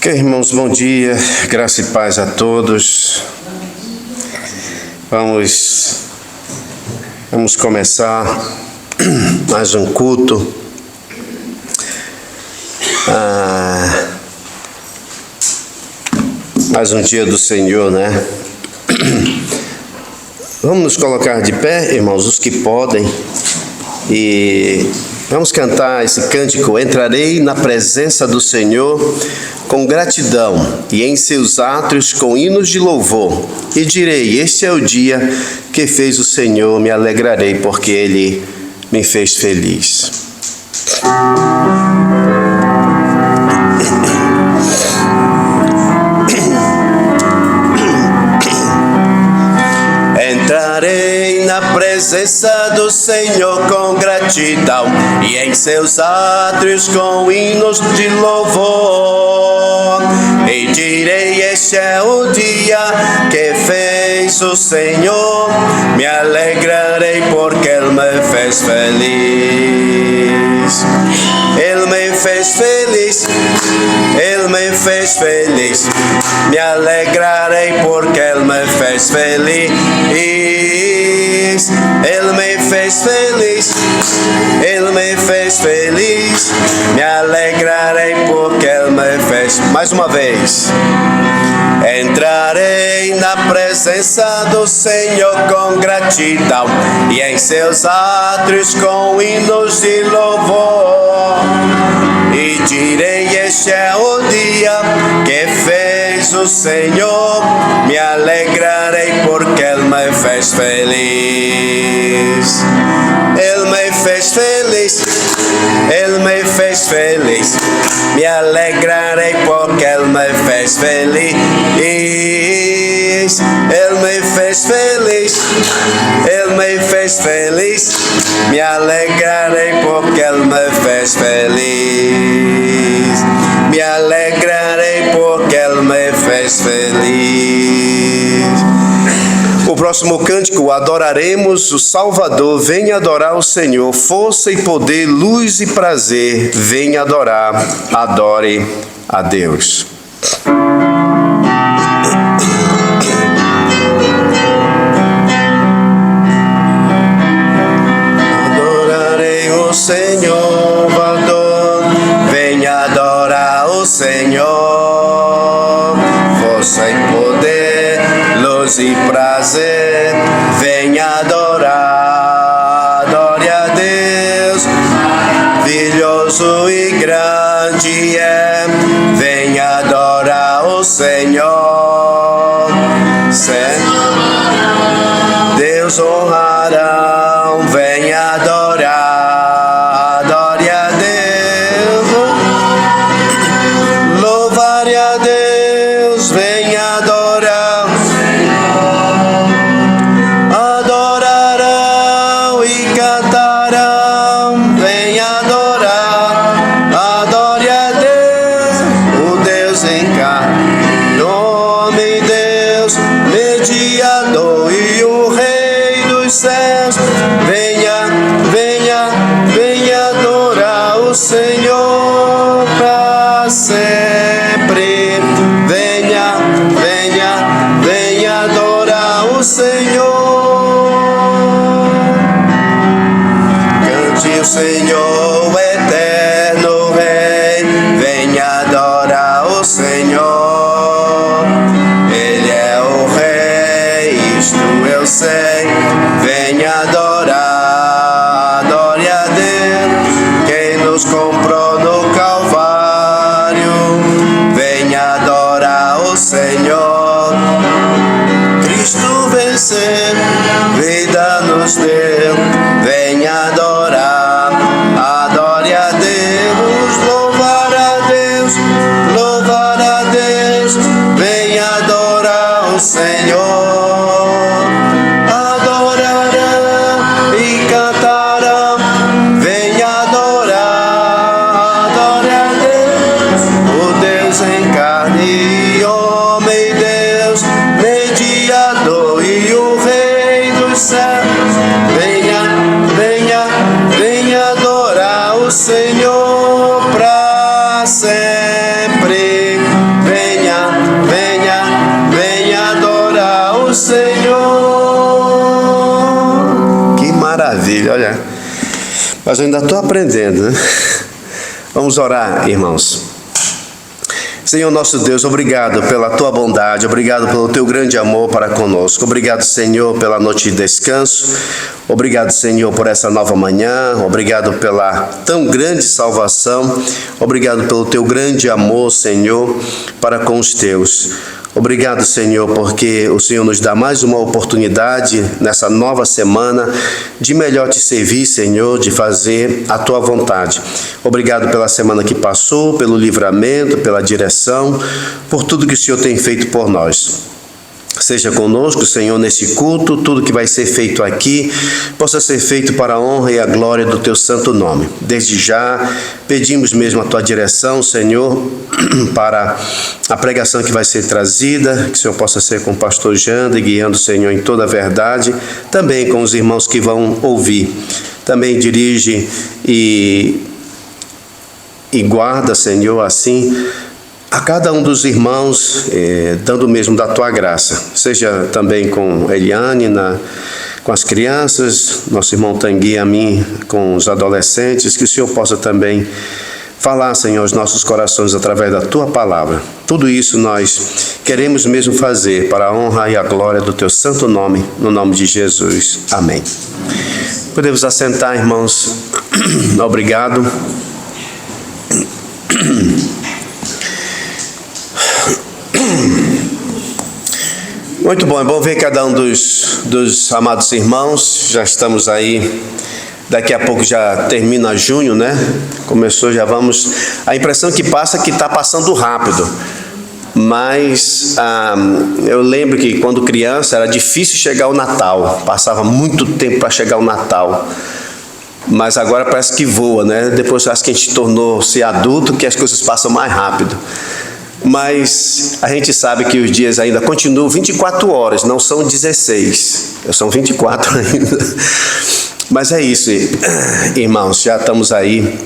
Ok, irmãos, bom dia, graça e paz a todos. Vamos começar mais um culto. Mais um dia do Senhor, né? Vamos nos colocar de pé, irmãos, os que podem, e vamos cantar esse cântico: entrarei na presença do Senhor com gratidão e em seus átrios com hinos de louvor, e direi: este é o dia que fez o Senhor, me alegrarei porque Ele me fez feliz. Entrarei na presença do Senhor com gratidão e em seus átrios com hinos de louvor. E direi: este é o dia que fez o Senhor, me alegrarei porque Ele me fez feliz. Ele me fez feliz, Ele me fez feliz, me alegrarei porque Ele me fez feliz. Ele me fez feliz, Ele me fez feliz, me alegrarei porque Ele me fez. Mais uma vez. Entrarei na presença do Senhor com gratidão e em seus átrios com hinos de louvor. E direi: este é o dia que fez o Senhor, me alegrarei porque Ele me fez feliz. Ele me fez feliz, Ele me fez feliz, me alegrarei porque Ele me fez feliz. Ele me fez feliz, Ele me fez feliz, me alegrarei porque Ele me fez feliz. Me alegrarei porque Ele me fez feliz. O próximo cântico: adoraremos o Salvador, venha adorar o Senhor, força e poder, luz e prazer, venha adorar, adore a Deus. Adorarei o Senhor, venha adorar o Senhor, força e poder, luz e prazer, venha adorar, adore a Deus, maravilhoso e grande é, venha adorar o Senhor, Deus honrarão, venha adorar, adore a Deus, louvare a Deus, venha adorar, adorarão e cantarão, venha adorar, adore a Deus, o Deus encarnado, nome Deus, mediador e o Rei dos céus, venha, venha, venha adorar o Senhor para sempre, venha, venha, venha adorar o Senhor. Cante o Senhor, o eterno Rei, venha adorar o Senhor. Ele é o Rei, isto eu sei, venha adorar, adore a Deus, quem nos comprou no Calvário, venha adorar o Senhor. Cristo venceu, vida nos deu, venha adorar, adore a Deus, louvar a Deus, louvar a Deus, venha adorar o Senhor, adore maravilha, olha. Mas eu ainda estou aprendendo, né? Vamos orar, irmãos. Senhor nosso Deus, obrigado pela tua bondade, obrigado pelo teu grande amor para conosco. Obrigado, Senhor, pela noite de descanso. Obrigado, Senhor, por essa nova manhã. Obrigado pela tão grande salvação. Obrigado pelo teu grande amor, Senhor, para com os teus. Obrigado, Senhor, porque o Senhor nos dá mais uma oportunidade nessa nova semana de melhor te servir, Senhor, de fazer a tua vontade. Obrigado pela semana que passou, pelo livramento, pela direção, por tudo que o Senhor tem feito por nós. Seja conosco, Senhor, nesse culto, tudo que vai ser feito aqui, possa ser feito para a honra e a glória do teu santo nome. Desde já, pedimos mesmo a tua direção, Senhor, para a pregação que vai ser trazida, que o Senhor possa ser com o pastor Janda, guiando o Senhor em toda a verdade, também com os irmãos que vão ouvir. Também dirige e guarda, Senhor, assim, a cada um dos irmãos, dando mesmo da tua graça, seja também com Eliane, com as crianças, nosso irmão Tanguy, a mim, com os adolescentes, que o Senhor possa também falar, Senhor, aos nossos corações através da tua palavra. Tudo isso nós queremos mesmo fazer para a honra e a glória do teu santo nome, no nome de Jesus. Amém. Podemos assentar, irmãos. Obrigado. Muito bom, é bom ver cada um dos amados irmãos. Já estamos aí, daqui a pouco já termina junho, né? Começou, já vamos. A impressão que passa é que está passando rápido. Mas eu lembro que quando criança era difícil chegar o Natal. Passava muito tempo para chegar o Natal. Mas agora parece que voa, né? Depois acho que a gente tornou-se adulto, que as coisas passam mais rápido. Mas a gente sabe que os dias ainda continuam 24 horas, não são 16, são 24 ainda. Mas é isso, irmãos, já estamos aí,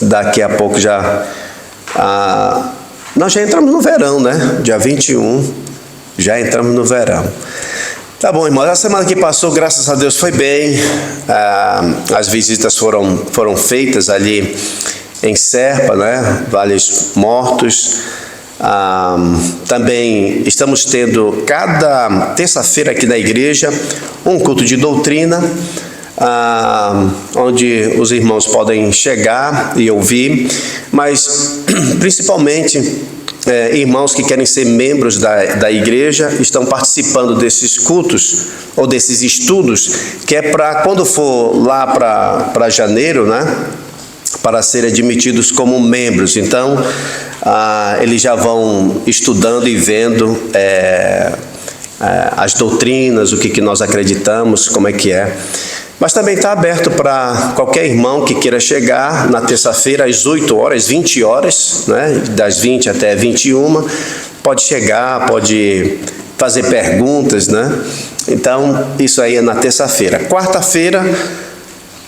daqui a pouco já... nós já entramos no verão, né? Dia 21, já entramos no verão. Tá bom, irmãos, a semana que passou, graças a Deus, foi bem. As visitas foram feitas ali em Serpa, né? Vales Mortos. Também estamos tendo cada terça-feira aqui na igreja um culto de doutrina, onde os irmãos podem chegar e ouvir, mas principalmente irmãos que querem ser membros da igreja estão participando desses cultos ou desses estudos, que é para quando for lá para janeiro, né? Para serem admitidos como membros. Então, eles já vão estudando e vendo as doutrinas, o que nós acreditamos, como é que é. Mas também está aberto para qualquer irmão que queira chegar na terça-feira às 8 horas, 20 horas, né? Das 20 até 21, pode chegar, pode fazer perguntas, né? Então, isso aí é na terça-feira. Quarta-feira,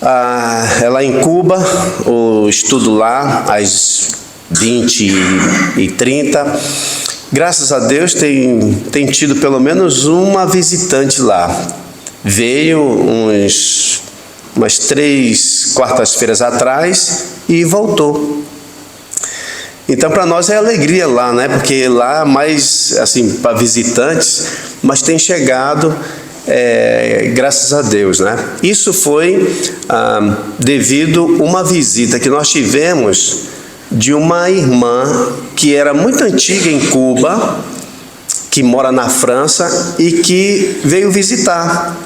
lá em Cuba, o estudo lá às 20h30. Graças a Deus tem tido pelo menos uma visitante lá. Veio umas 3 quartas-feiras atrás e voltou. Então para nós é alegria lá, né? Porque lá mais assim para visitantes, mas tem chegado. Graças a Deus, né? Isso foi devido a uma visita que nós tivemos de uma irmã que era muito antiga em Cuba, que mora na França e que veio visitar.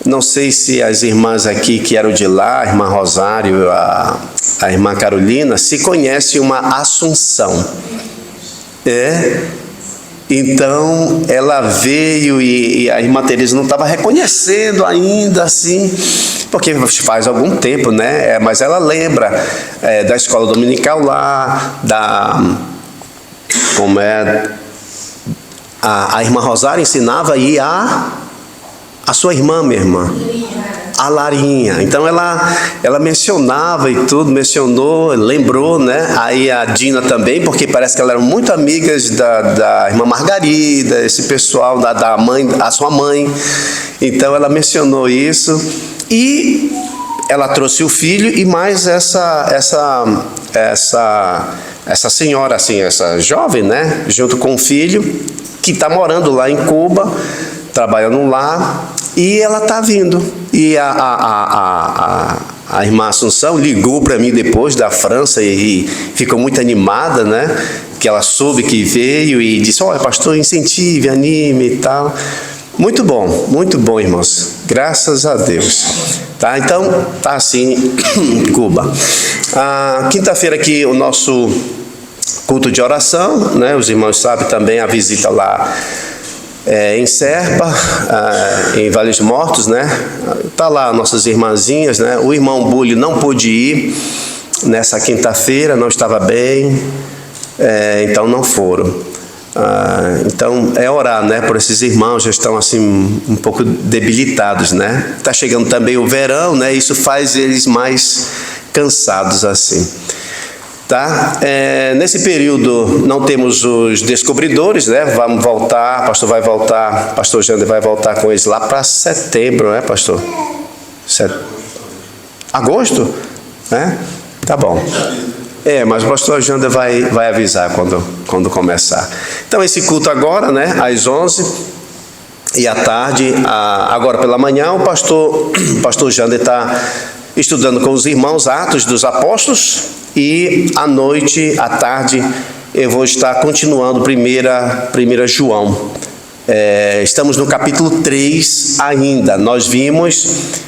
Não sei se as irmãs aqui que eram de lá, a irmã Rosário, a irmã Carolina, se conhece uma Assunção. Então, ela veio e a irmã Teresa não estava reconhecendo ainda, assim, porque faz algum tempo, né? Mas ela lembra da escola dominical lá, a irmã Rosário ensinava aí a sua irmã, minha irmã, a Larinha. Então ela mencionava e tudo, mencionou, lembrou, né? Aí a Dina também, porque parece que elas eram muito amigas da irmã Margarida, esse pessoal da mãe, a sua mãe. Então ela mencionou isso e ela trouxe o filho e mais essa senhora, assim, essa jovem, né, junto com o filho, que está morando lá em Cuba, trabalhando lá, e ela está vindo. E a irmã Assunção ligou para mim depois da França e ficou muito animada, né, que ela soube que veio e disse: olha, pastor, incentive, anime e tal. Muito bom, irmãos, graças a Deus. Tá, então, tá assim, Cuba. Quinta-feira aqui o nosso culto de oração, né? Os irmãos sabem também a visita lá em Serpa, em Vale dos Mortos, né? Tá lá nossas irmãzinhas, né? O irmão Bully não pôde ir nessa quinta-feira, não estava bem, então não foram. Então é orar, né, por esses irmãos, já estão assim um pouco debilitados, né? Está chegando também o verão, né? Isso faz eles mais cansados assim, tá? Nesse período não temos os descobridores, né? Vamos voltar, pastor vai voltar, pastor Jander vai voltar com eles lá para setembro, né, pastor? Agosto, né? Tá bom. Mas o pastor Jander vai avisar quando começar. Então, esse culto agora, né, às 11 e à tarde, agora pela manhã, o pastor Jander está estudando com os irmãos Atos dos Apóstolos e à noite, à tarde, eu vou estar continuando 1 João. Estamos no capítulo 3 ainda. Nós vimos: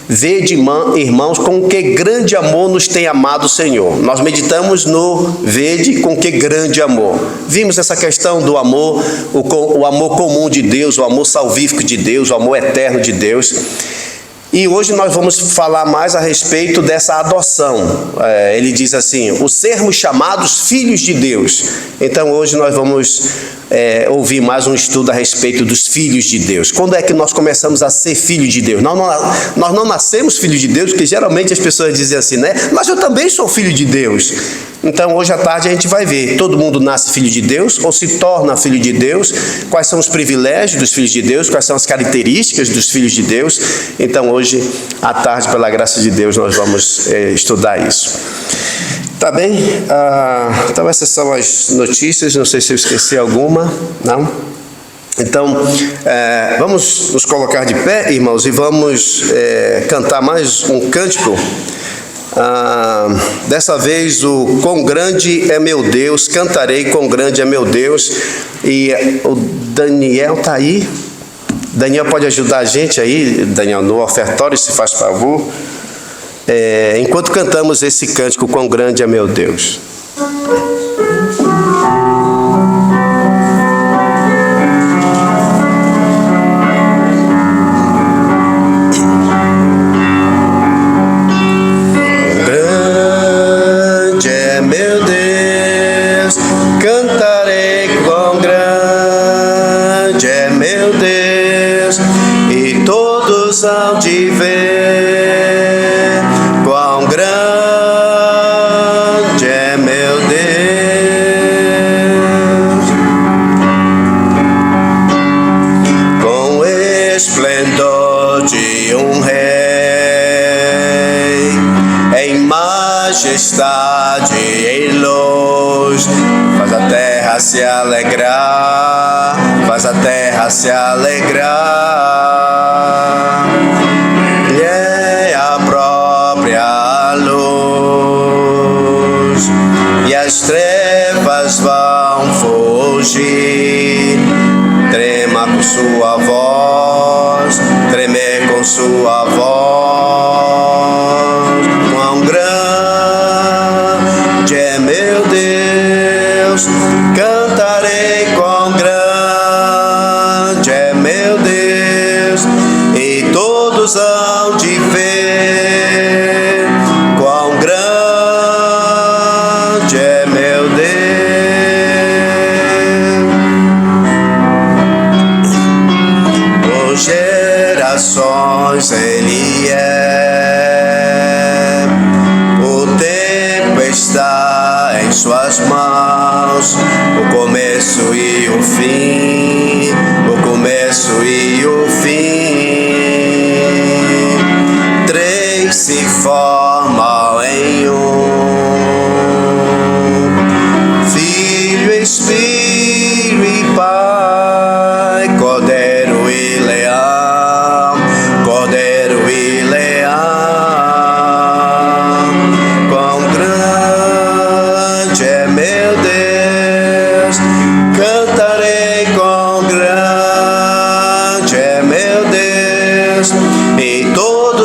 vede, irmãos, com que grande amor nos tem amado o Senhor. Nós meditamos no vede com que grande amor. Vimos essa questão do amor, o amor comum de Deus, o amor salvífico de Deus, o amor eterno de Deus. E hoje nós vamos falar mais a respeito dessa adoção. Ele diz assim: o sermos chamados filhos de Deus. Então hoje nós vamos ouvir mais um estudo a respeito dos filhos de Deus. Quando é que nós começamos a ser filho de Deus? Nós não nascemos filhos de Deus, porque geralmente as pessoas dizem assim, né? Mas eu também sou filho de Deus. Então hoje à tarde a gente vai ver: todo mundo nasce filho de Deus ou se torna filho de Deus? Quais são os privilégios dos filhos de Deus? Quais são as características dos filhos de Deus? Então hoje à tarde, pela graça de Deus, nós vamos estudar isso. Tá bem? Então essas são as notícias. Não sei se eu esqueci alguma. Não? Então vamos nos colocar de pé, irmãos, e vamos cantar mais um cântico. Dessa vez o quão grande é meu Deus, cantarei quão grande é meu Deus. E o Daniel está aí. Daniel pode ajudar a gente aí, Daniel, no ofertório, se faz favor. Enquanto cantamos esse cântico, quão grande é meu Deus. Hão de ver quão grande é meu Deus, com esplendor de um rei, em majestade, em luz, faz a terra se alegrar, faz a terra se alegrar. As trevas vão fugir, trema com sua voz, tremer com sua voz. Quão grande é meu Deus, cantarei quão grande é meu Deus, e todos hão de ver quão grande é meu Deus. Por gerações Ele é, o tempo está em suas mãos, o começo e o fim, o começo e o fim.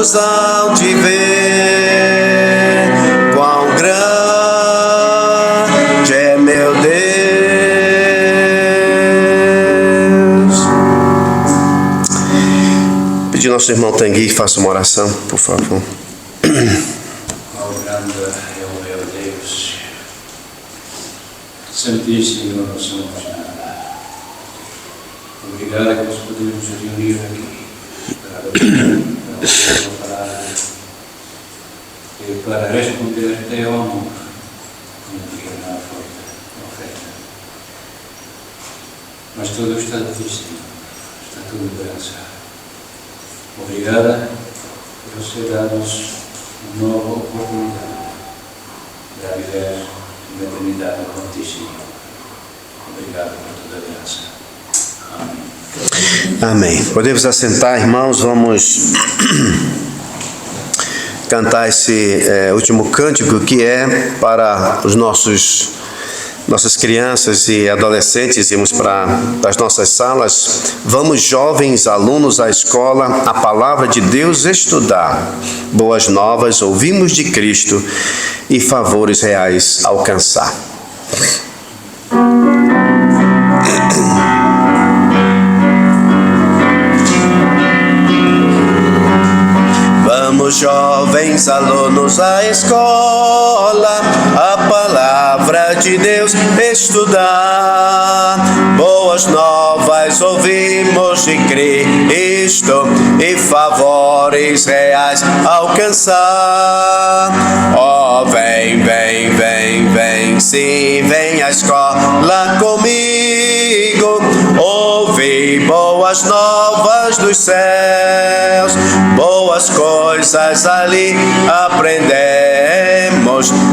olhos hão de ver quão grande é meu Deus. Pedir nosso irmão Tanguy que faça uma oração, por favor. Quão grande é o meu Deus. Santíssimo, não somos nada. Obrigado que nós podemos reunir aqui para ouvir a palavra e para responder teu amor como pequena oferta. Mas tudo está de ti, Senhor. Está tudo graça. Obrigada por você dar-nos uma nova oportunidade de viver uma eternidade contigo. Obrigado por toda a graça. Amém. Amém. Podemos assentar, irmãos, vamos cantar esse último cântico que é para os nossas crianças e adolescentes. Irmos para as nossas salas. Vamos, jovens alunos, à escola, a palavra de Deus estudar. Boas novas ouvimos de Cristo e favores reais alcançar. Vamos, jovens alunos, à escola, a palavra de Deus estudar. Boas novas ouvimos de Cristo e favores reais alcançar. Oh, vem, vem, vem, vem, sim, vem à escola comigo. Ouve boas novas dos céus, boas coisas ali aprendemos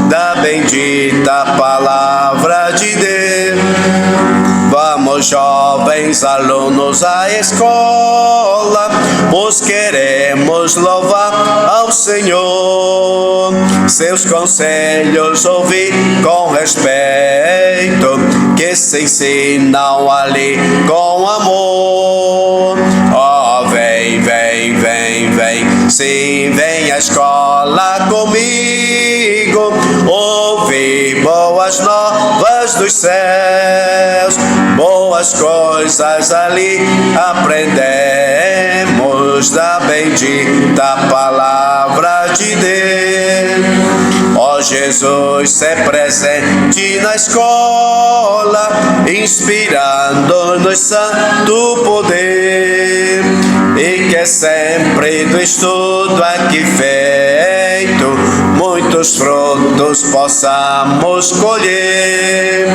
da bendita palavra de Deus. Vamos, jovens alunos, à escola, pois queremos louvar ao Senhor. Seus conselhos ouvir com respeito, que se ensinam ali com amor. Oh, vem, vem, vem, vem, sim, vem à escola comigo. Ouve boas novas dos céus, boas coisas ali aprendemos da bendita palavra de Deus. Ó Jesus, se presente na escola, inspirando-nos santo poder, e que sempre do estudo aqui feito muitos frutos possamos colher.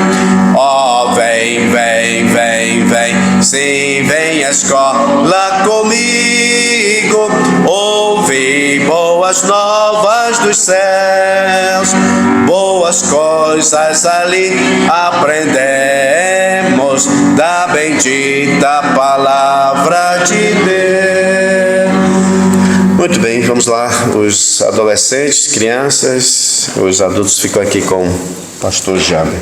Ó, vem, vem, vem, vem, sim, vem à escola comigo. Ouve boas novas dos céus, boas coisas ali aprendemos da bendita palavra de Deus. Muito bem, vamos lá. Os adolescentes, crianças, os adultos ficam aqui com o pastor Jaber.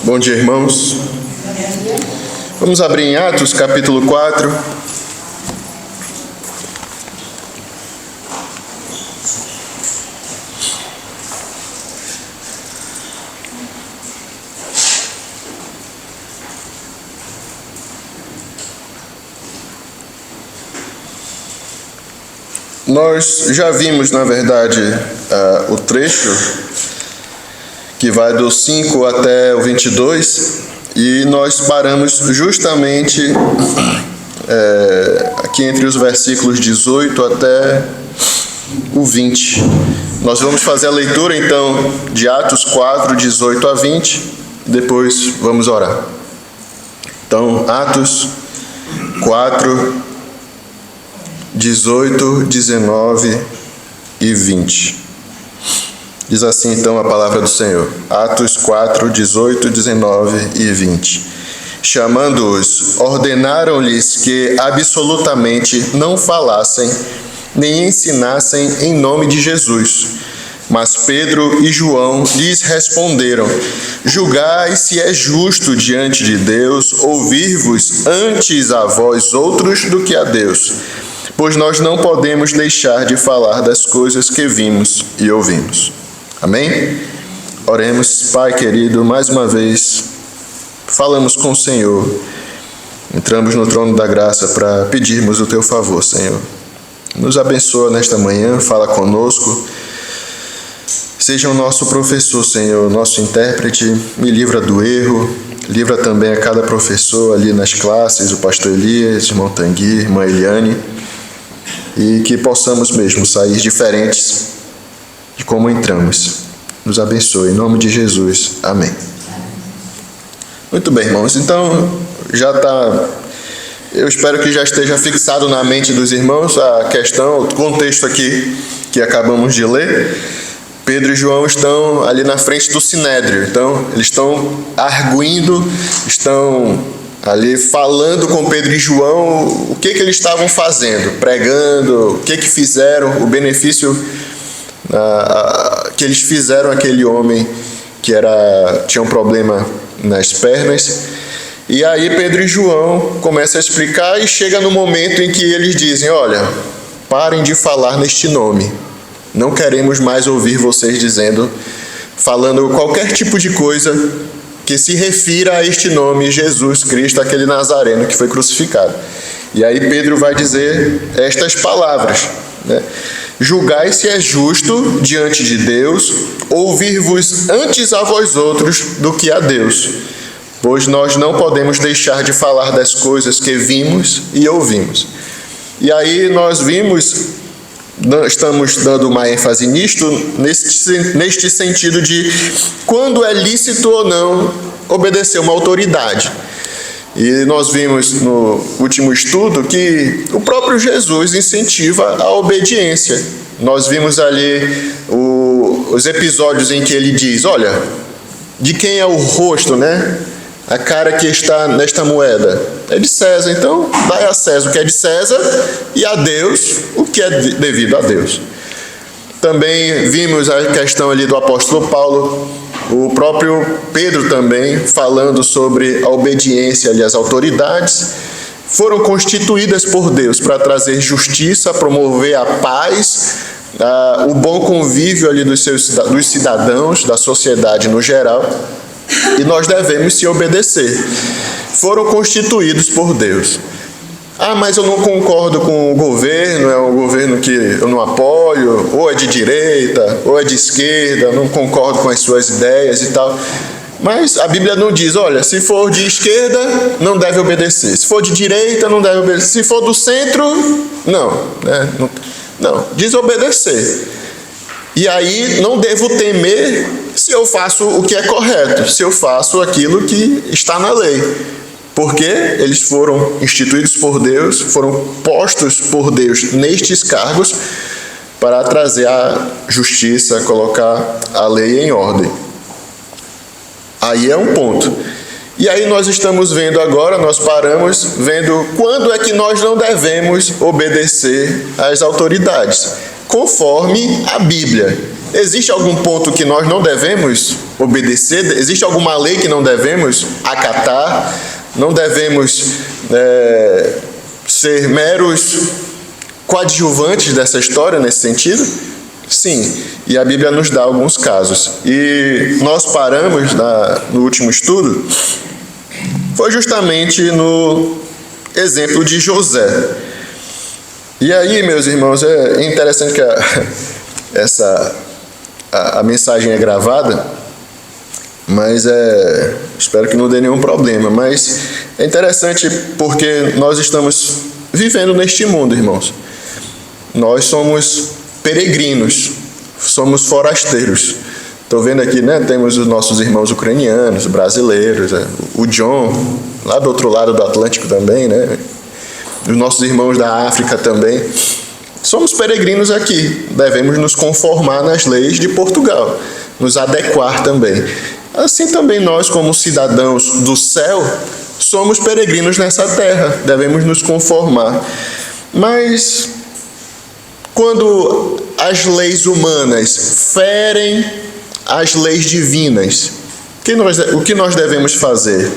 Bom dia, irmãos. Vamos abrir em Atos, capítulo 4. Nós já vimos, na verdade, o trecho que vai do 5 até o 22, e nós paramos justamente aqui entre os versículos 18 até o 20. Nós vamos fazer a leitura, então, de Atos 4, 18 a 20, depois vamos orar. Então, Atos 4, 18, 19 e 20. Diz assim, então, a palavra do Senhor. Atos 4, 18, 19 e 20. Chamando-os, ordenaram-lhes que absolutamente não falassem nem ensinassem em nome de Jesus. Mas Pedro e João lhes responderam: julgai se é justo diante de Deus ouvir-vos antes a vós outros do que a Deus, pois nós não podemos deixar de falar das coisas que vimos e ouvimos. Amém? Oremos. Pai querido, mais uma vez falamos com o Senhor, entramos no trono da graça para pedirmos o teu favor, Senhor. Nos abençoa nesta manhã, fala conosco. Seja o nosso professor, Senhor, nosso intérprete, me livra do erro, livra também a cada professor ali nas classes, o pastor Elias, irmão Tanguy, irmã Eliane, e que possamos mesmo sair diferentes de como entramos. Nos abençoe, em nome de Jesus. Amém. Muito bem, irmãos, então eu espero que já esteja fixado na mente dos irmãos a questão, o contexto aqui que acabamos de ler. Pedro e João estão ali na frente do Sinédrio, então eles estão arguindo, estão ali falando com Pedro e João o que eles estavam fazendo, pregando, o que fizeram, o benefício que eles fizeram àquele homem que tinha um problema nas pernas. E aí Pedro e João começam a explicar e chega no momento em que eles dizem: olha, parem de falar neste nome. Não queremos mais ouvir vocês falando qualquer tipo de coisa que se refira a este nome, Jesus Cristo, aquele Nazareno que foi crucificado. E aí Pedro vai dizer estas palavras, né? Julgai se é justo diante de Deus ouvir-vos antes a vós outros do que a Deus, pois nós não podemos deixar de falar das coisas que vimos e ouvimos. E aí estamos dando uma ênfase neste sentido de quando é lícito ou não obedecer uma autoridade. E nós vimos no último estudo que o próprio Jesus incentiva a obediência. Nós vimos ali os episódios em que ele diz: olha, de quem é o rosto, né? A cara que está nesta moeda é de César, então dai a César o que é de César e a Deus o que é devido a Deus. Também vimos a questão ali do apóstolo Paulo, o próprio Pedro também falando sobre a obediência ali às autoridades. Foram constituídas por Deus para trazer justiça, promover a paz, o bom convívio ali dos cidadãos, da sociedade no geral. E nós devemos se obedecer. Foram constituídos por Deus. Ah, mas eu não concordo com o governo, é um governo que eu não apoio, ou é de direita, ou é de esquerda, não concordo com as suas ideias e tal. Mas a Bíblia não diz: olha, se for de esquerda, não deve obedecer. Se for de direita, não deve obedecer. Se for do centro, não. Não, diz obedecer. E aí não devo temer se eu faço o que é correto, se eu faço aquilo que está na lei. Porque eles foram instituídos por Deus, foram postos por Deus nestes cargos para trazer a justiça, colocar a lei em ordem. Aí é um ponto. E aí nós estamos vendo agora, nós paramos vendo quando é que nós não devemos obedecer às autoridades, conforme a Bíblia. Existe algum ponto que nós não devemos obedecer? Existe alguma lei que não devemos acatar? Não devemos ser meros coadjuvantes dessa história nesse sentido? Sim, e a Bíblia nos dá alguns casos. E nós paramos no último estudo, foi justamente no exemplo de José. E aí, meus irmãos, é interessante que a mensagem é gravada, mas espero que não dê nenhum problema. Mas é interessante porque nós estamos vivendo neste mundo, irmãos. Nós somos peregrinos, somos forasteiros. Estou vendo aqui, né? Temos os nossos irmãos ucranianos, brasileiros, o John, lá do outro lado do Atlântico também, né? Os nossos irmãos da África também. Somos peregrinos aqui, devemos nos conformar nas leis de Portugal, nos adequar também. assim também nós, como cidadãos do céu, somos peregrinos nessa terra, devemos nos conformar. Mas quando as leis humanas ferem as leis divinas, o que nós devemos fazer?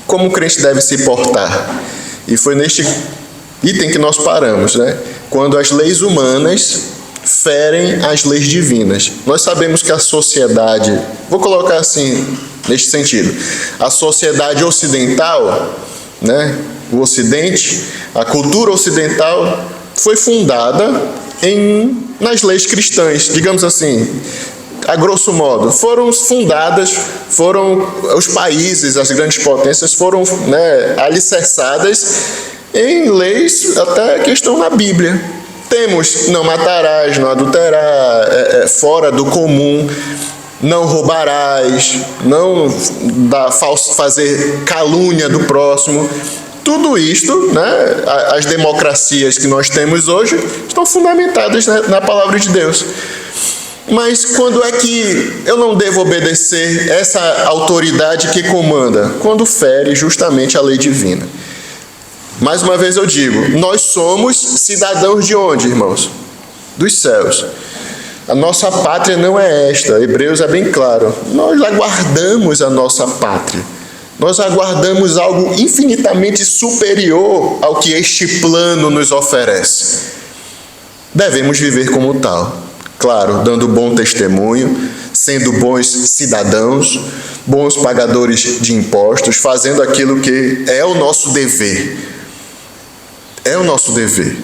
Como o crente deve se portar? E foi neste item que nós paramos, né? Quando as leis humanas ferem as leis divinas. Nós sabemos que a sociedade, vou colocar assim, neste sentido, a sociedade ocidental, né? O Ocidente, a cultura ocidental foi fundada nas leis cristãs, digamos assim, a grosso modo. Os países, as grandes potências foram, né, alicerçadas em leis até que estão na Bíblia. Temos não matarás, não adulterarás, fora do comum, não roubarás, não fazer calúnia do próximo. Tudo isto, né, as democracias que nós temos hoje estão fundamentadas na palavra de Deus. Mas quando é que eu não devo obedecer essa autoridade que comanda? Quando fere justamente a lei divina. Mais uma vez eu digo, nós somos cidadãos de onde, irmãos? Dos céus. A nossa pátria não é esta, Hebreus é bem claro. Nós aguardamos a nossa pátria. Nós aguardamos algo infinitamente superior ao que este plano nos oferece. Devemos viver como tal. Claro, dando bom testemunho, sendo bons cidadãos, bons pagadores de impostos, fazendo aquilo que é o nosso dever. É o nosso dever.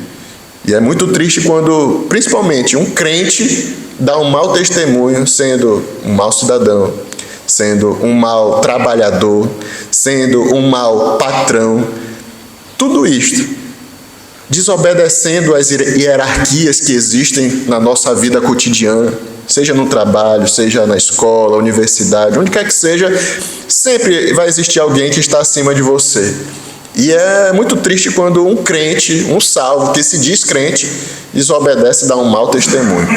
E é muito triste quando, principalmente, um crente dá um mau testemunho sendo um mau cidadão, sendo um mau trabalhador, sendo um mau patrão. Tudo isto desobedecendo as hierarquias que existem na nossa vida cotidiana, seja no trabalho, seja na escola, universidade, onde quer que seja, sempre vai existir alguém que está acima de você. E é muito triste quando um crente, um salvo, que se diz crente, desobedece e dá um mau testemunho.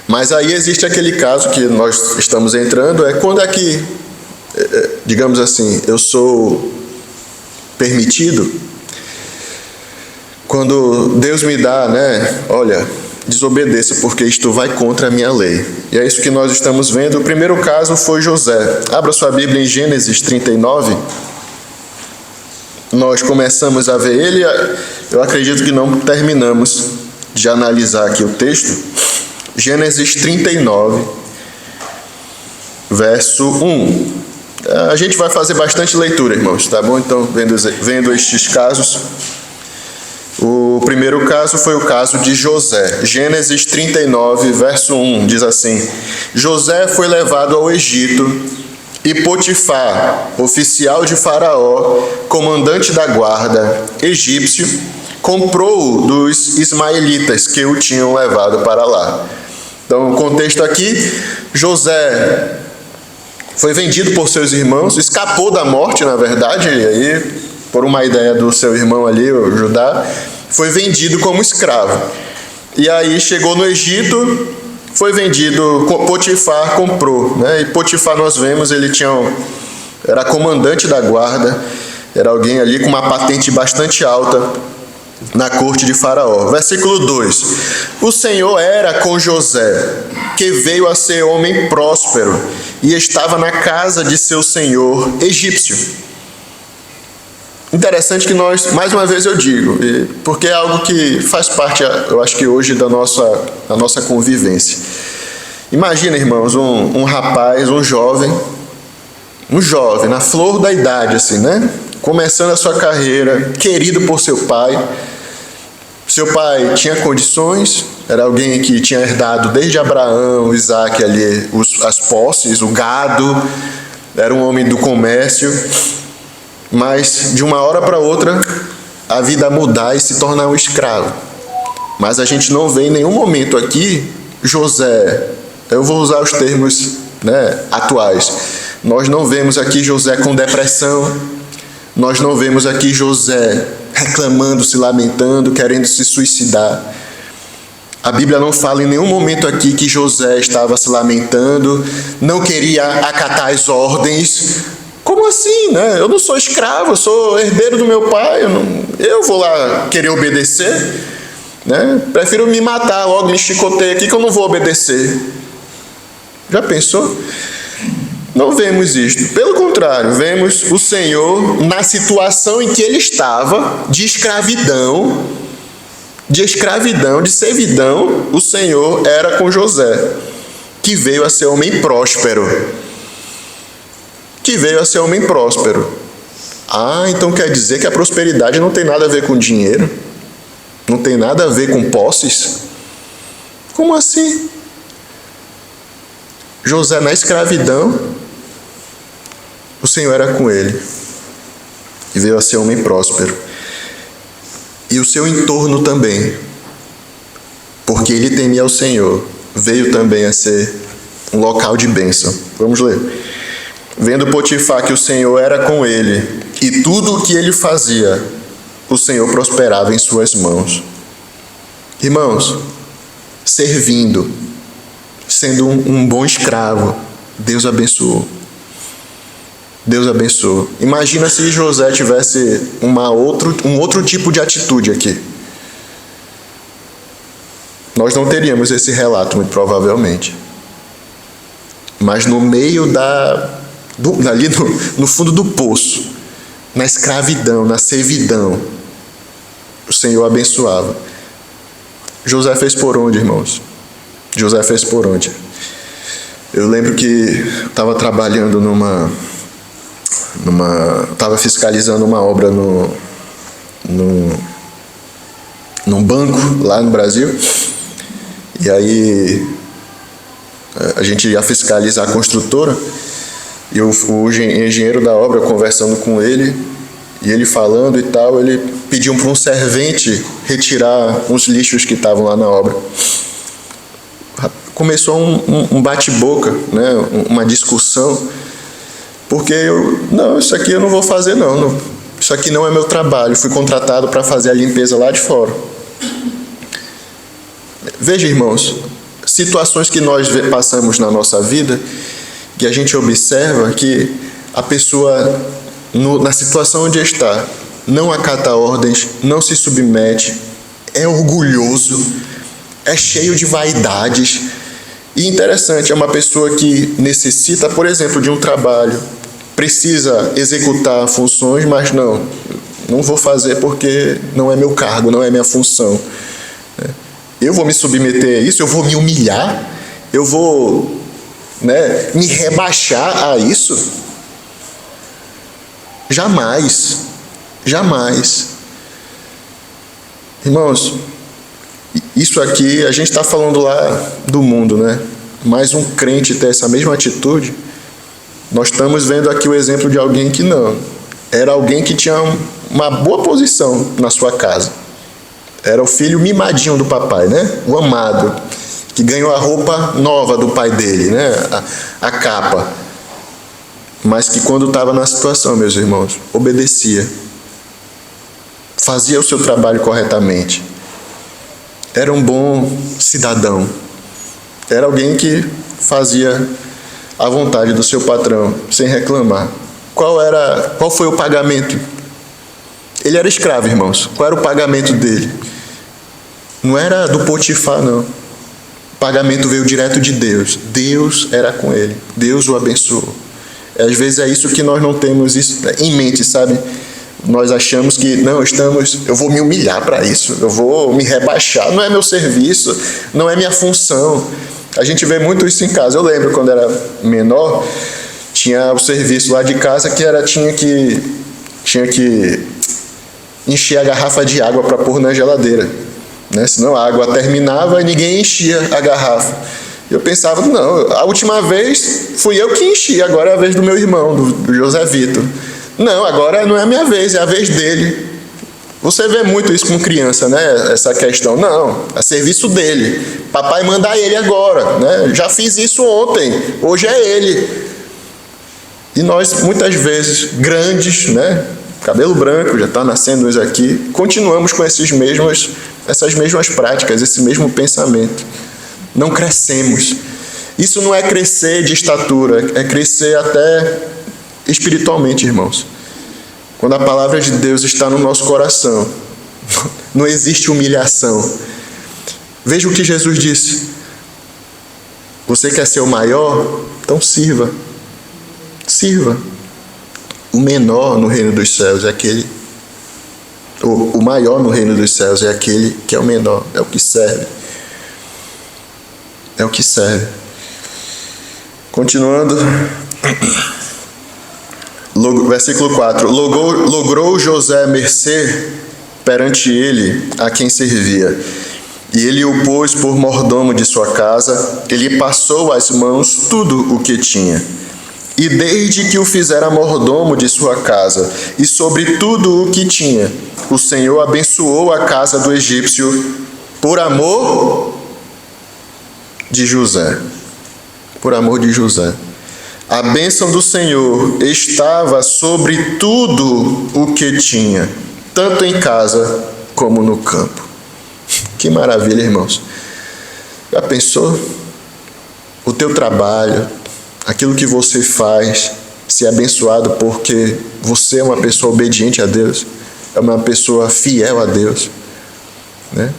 Mas aí existe aquele caso que nós estamos entrando, é quando é que, digamos assim, eu sou permitido. Quando Deus me dá, né, olha, desobedeça, porque isto vai contra a minha lei. E é isso que nós estamos vendo. O primeiro caso foi José. Abra sua Bíblia em Gênesis 39. Nós começamos a ver ele, eu acredito que não terminamos de analisar aqui o texto. Gênesis 39, verso 1. A gente vai fazer bastante leitura, irmãos, tá bom? Então, vendo estes casos, o primeiro caso foi o caso de José. Gênesis 39, verso 1, diz assim: José foi levado ao Egito e Potifar, oficial de Faraó, comandante da guarda egípcio, comprou-o dos ismaelitas que o tinham levado para lá. Então, o contexto aqui, José foi vendido por seus irmãos, escapou da morte, na verdade, e aí, por uma ideia do seu irmão ali, o Judá, foi vendido como escravo. E aí chegou no Egito, foi vendido, Potifar comprou, né? E Potifar, nós vemos, ele era comandante da guarda, era alguém ali com uma patente bastante alta na corte de Faraó. Versículo 2: O Senhor era com José, que veio a ser homem próspero, e estava na casa de seu senhor egípcio. Interessante que nós, mais uma vez eu digo, porque é algo que faz parte, eu acho que hoje, da nossa convivência. Imagina, irmãos, um rapaz, um jovem, na flor da idade, assim, né? Começando a sua carreira, querido por seu pai. Seu pai tinha condições, era alguém que tinha herdado desde Abraão, Isaac ali, as posses, o gado, era um homem do comércio. Mas de uma hora para outra, a vida mudar e se tornar um escravo. Mas a gente não vê em nenhum momento aqui José, eu vou usar os termos, né, atuais. Nós não vemos aqui José com depressão, nós não vemos aqui José reclamando, se lamentando, querendo se suicidar. A Bíblia não fala em nenhum momento aqui que José estava se lamentando, não queria acatar as ordens. Como assim, né? Eu não sou escravo, eu sou herdeiro do meu pai, eu vou lá querer obedecer, né? Prefiro me matar logo, me chicoteio aqui que eu não vou obedecer. Já pensou? Não vemos isto. Pelo contrário, vemos o Senhor na situação em que ele estava, de escravidão, de servidão. O Senhor era com José, que veio a ser homem próspero. Ah, então quer dizer que a prosperidade não tem nada a ver com dinheiro? Não tem nada a ver com posses? Como assim? José na escravidão, o Senhor era com ele e veio a ser homem próspero. E o seu entorno também, porque ele temia ao Senhor, veio também a ser um local de bênção. Vamos ler. Vendo Potifar que o Senhor era com ele e tudo o que ele fazia, o Senhor prosperava em suas mãos. Irmãos, servindo, sendo um bom escravo, Deus abençoou. Deus abençoou. Imagina se José tivesse um outro tipo de atitude aqui. Nós não teríamos esse relato, muito provavelmente. Mas no meio ali no fundo do poço, na escravidão, na servidão, o Senhor abençoava. José fez por onde, irmãos? José fez por onde? Eu lembro que eu estava trabalhando estava fiscalizando uma obra num banco lá no Brasil, e aí a gente ia fiscalizar a construtora, e o engenheiro da obra, conversando com ele, e ele falando e tal, ele pediu para um servente retirar uns lixos que estavam lá na obra. Começou um bate-boca, né, uma discussão, porque isso aqui eu não vou fazer não, isso aqui não é meu trabalho, fui contratado para fazer a limpeza lá de fora. Veja, irmãos, situações que nós passamos na nossa vida, que a gente observa que a pessoa, na situação onde está, não acata ordens, não se submete, é orgulhoso, é cheio de vaidades. E interessante, é uma pessoa que necessita, por exemplo, de um trabalho, precisa executar funções, mas não vou fazer porque não é meu cargo, não é minha função. Eu vou me submeter a isso, eu vou me humilhar, eu vou, me rebaixar a isso? Jamais, jamais. Irmãos, isso aqui, a gente está falando lá do mundo, né? Mas um crente ter essa mesma atitude, nós estamos vendo aqui o exemplo de alguém que não. Era alguém que tinha uma boa posição na sua casa. Era o filho mimadinho do papai, né? O amado, que ganhou a roupa nova do pai dele, né? A capa. Mas que quando estava na situação, meus irmãos, obedecia. Fazia o seu trabalho corretamente. Era um bom cidadão. Era alguém que fazia a vontade do seu patrão, sem reclamar. Qual foi o pagamento? Ele era escravo, irmãos. Qual era o pagamento dele? Não era do Potifar, não. O pagamento veio direto de Deus. Deus era com ele. Deus o abençoou. Às vezes é isso que nós não temos isso em mente, sabe? Nós achamos que, eu vou me humilhar para isso, eu vou me rebaixar, não é meu serviço, não é minha função. A gente vê muito isso em casa. Eu lembro quando era menor, tinha o serviço lá de casa que tinha que encher a garrafa de água para pôr na geladeira, né? Senão a água terminava e ninguém enchia a garrafa. Eu pensava, a última vez fui eu que enchi, agora é a vez do meu irmão, do José Vitor. Não, agora não é a minha vez, é a vez dele. Você vê muito isso com criança, né? Essa questão. Não, é serviço dele. Papai manda ele agora, né? Já fiz isso ontem, hoje é ele. E nós, muitas vezes, grandes, né? Cabelo branco, já está nascendo uns aqui, continuamos com esses mesmos essas mesmas práticas, esse mesmo pensamento. Não crescemos. Isso não é crescer de estatura, é crescer até espiritualmente, irmãos. Quando a palavra de Deus está no nosso coração, não existe humilhação. Veja o que Jesus disse. Você quer ser o maior? Então sirva. Sirva. O menor no reino dos céus é aquele... O maior no reino dos céus é aquele que é o menor. É o que serve. É o que serve. Continuando. Versículo 4. Logrou José mercê perante ele a quem servia. E ele o pôs por mordomo de sua casa. Ele passou às mãos tudo o que tinha. E desde que o fizera mordomo de sua casa, e sobre tudo o que tinha, o Senhor abençoou a casa do egípcio por amor de José. Por amor de José. A bênção do Senhor estava sobre tudo o que tinha, tanto em casa como no campo. Que maravilha, irmãos. Já pensou? O teu trabalho, aquilo que você faz, ser abençoado porque você é uma pessoa obediente a Deus, é uma pessoa fiel a Deus, né?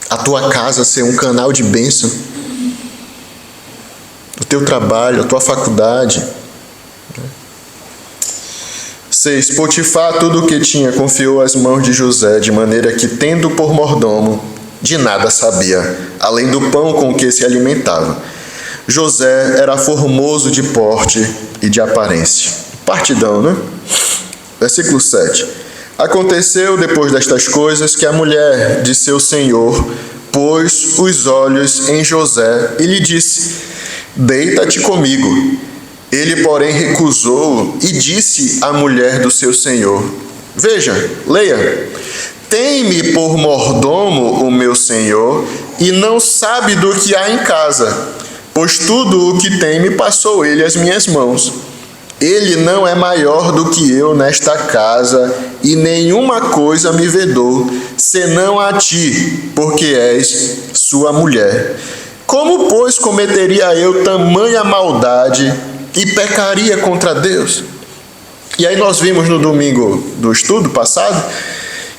A tua casa ser um canal de bênção, o teu trabalho, a tua faculdade. 6. Potifar tudo o que tinha confiou às mãos de José, de maneira que, tendo por mordomo, de nada sabia, além do pão com que se alimentava. José era formoso de porte e de aparência. Partidão, né? Versículo 7. Aconteceu, depois destas coisas, que a mulher de seu senhor pôs os olhos em José e lhe disse: deita-te comigo. Ele, porém, recusou e disse à mulher do seu senhor. Veja, leia. Tem-me por mordomo o meu senhor e não sabe do que há em casa, pois tudo o que tem me passou ele às minhas mãos. Ele não é maior do que eu nesta casa e nenhuma coisa me vedou, senão a ti, porque és sua mulher. Como, pois, cometeria eu tamanha maldade e pecaria contra Deus? E aí nós vimos no domingo do estudo passado,